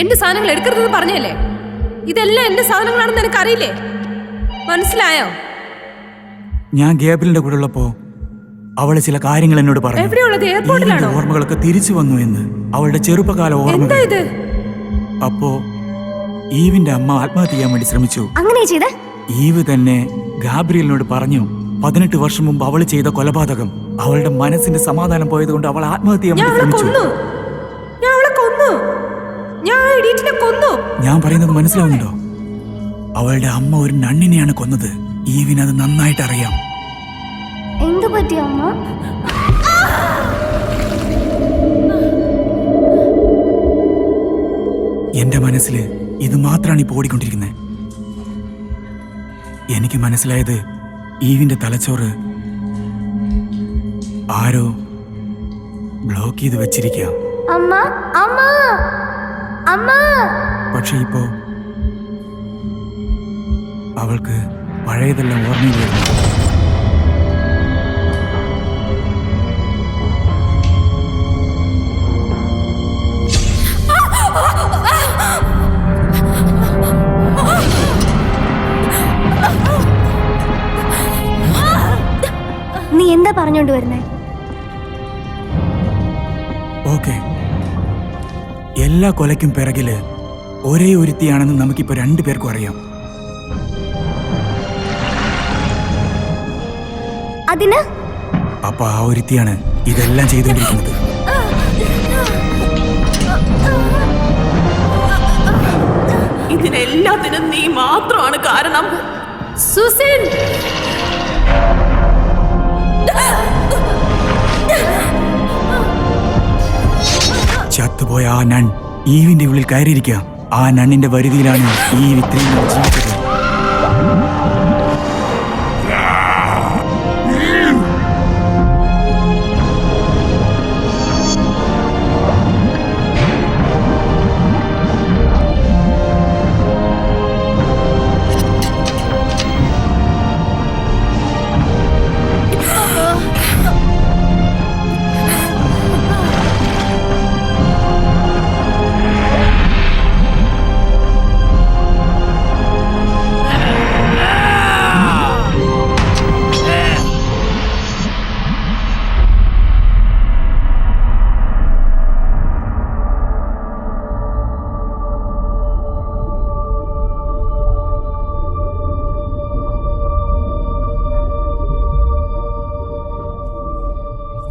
[SPEAKER 9] എന്റെ സാധനങ്ങൾ എടുക്കരുതെന്ന് പറഞ്ഞല്ലേ? ഇതെല്ലാം എന്റെ സാധനങ്ങളാണെന്ന് എനിക്ക് അറിയില്ലേ? മനസ്സിലായോ?
[SPEAKER 4] ഞാൻ ഗേബ്രിയലിന്റെ കൂടെ ഉള്ളപ്പോ അവള് ചില കാര്യങ്ങൾ എന്നോട് പറഞ്ഞു.
[SPEAKER 9] എവിടെയുള്ളത്? എയർപോർട്ടിലാണോ?
[SPEAKER 4] ഓർമ്മകളൊക്കെ തിരിച്ചു വന്നു എന്ന്. അവളുടെ ചെറുപ്പകാല ഓർമ്മ.
[SPEAKER 9] എന്താ ഇത്?
[SPEAKER 4] അപ്പോ ഈവിന്റെ അമ്മ ആത്മഹത്യ ചെയ്യാൻ വേണ്ടി ശ്രമിച്ചു.
[SPEAKER 1] അങ്ങനെ ചെയ്തേ?
[SPEAKER 4] ഈവ് തന്നെ ഗാബ്രിയലിനോട് പറഞ്ഞു 18 വർഷം മുമ്പ് അവള് ചെയ്ത കൊലപാതകം അവളുടെ മനസ്സിന്റെ സമാധാനം പോയത് കൊണ്ട് അവൾ ആത്മഹത്യ ചെയ്യാൻ വേണ്ടി ശ്രമിച്ചു. ഞാൻ പറയുന്നത് മനസ്സിലാവുന്നുണ്ടോ? അവളുടെ അമ്മ ഒരു നണ്ണിനെയാണ് കൊന്നത്. ഈവിനത് നന്നായിട്ട് അറിയാം.
[SPEAKER 1] എന്തു പറ്റി അമ്മ?
[SPEAKER 4] എന്റെ മനസ്സിൽ ഇത് മാത്രമാണ് ഇപ്പോൾ ഓടിക്കൊണ്ടിരിക്കുന്നത്. എനിക്ക് മനസ്സിലായത് ഈവിന്റെ തലച്ചോറ് ആരോ ബ്ലോക്ക് ചെയ്ത് വെച്ചിരിക്കുക.
[SPEAKER 1] അമ്മ അമ്മ അമ്മ.
[SPEAKER 4] പക്ഷെ ഇപ്പോ അവൾക്ക് പഴയതെല്ലാം ഓർമ്മയിൽ വരുന്നു.
[SPEAKER 1] എന്താ പറഞ്ഞോണ്ട് വരുന്നേ?
[SPEAKER 4] ഓക്കെ, എല്ലാ കൊലയ്ക്കും പിറകില് ഒരേ ഒരുത്തിയാണെന്ന് നമുക്കിപ്പോ 2 പേർക്കും അറിയാം.
[SPEAKER 1] അതിന്
[SPEAKER 4] അപ്പൊ ആ ഒരുത്തിയാണ് ഇതെല്ലാം ചെയ്തുകൊണ്ടിരിക്കുന്നത്.
[SPEAKER 8] ഇതിനെല്ലാത്തിനും നീ മാത്രമാണ് കാരണം.
[SPEAKER 6] സുസിൻ,
[SPEAKER 4] ചത്തുപോയ ആ നൺ ഈവിന്റെ ഉള്ളിൽ കയറിയിരിക്കുക. ആ നണ്ണിന്റെ വരുതിയിലാണ് ഈ ഇത്രയും നാൾ ജീവിച്ചത്.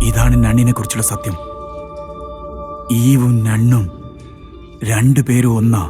[SPEAKER 4] ഇതാണ് നണ്ണിനെ കുറിച്ചുള്ള സത്യം. ഈവും നണ്ണും 2 പേരും ഒന്നാ.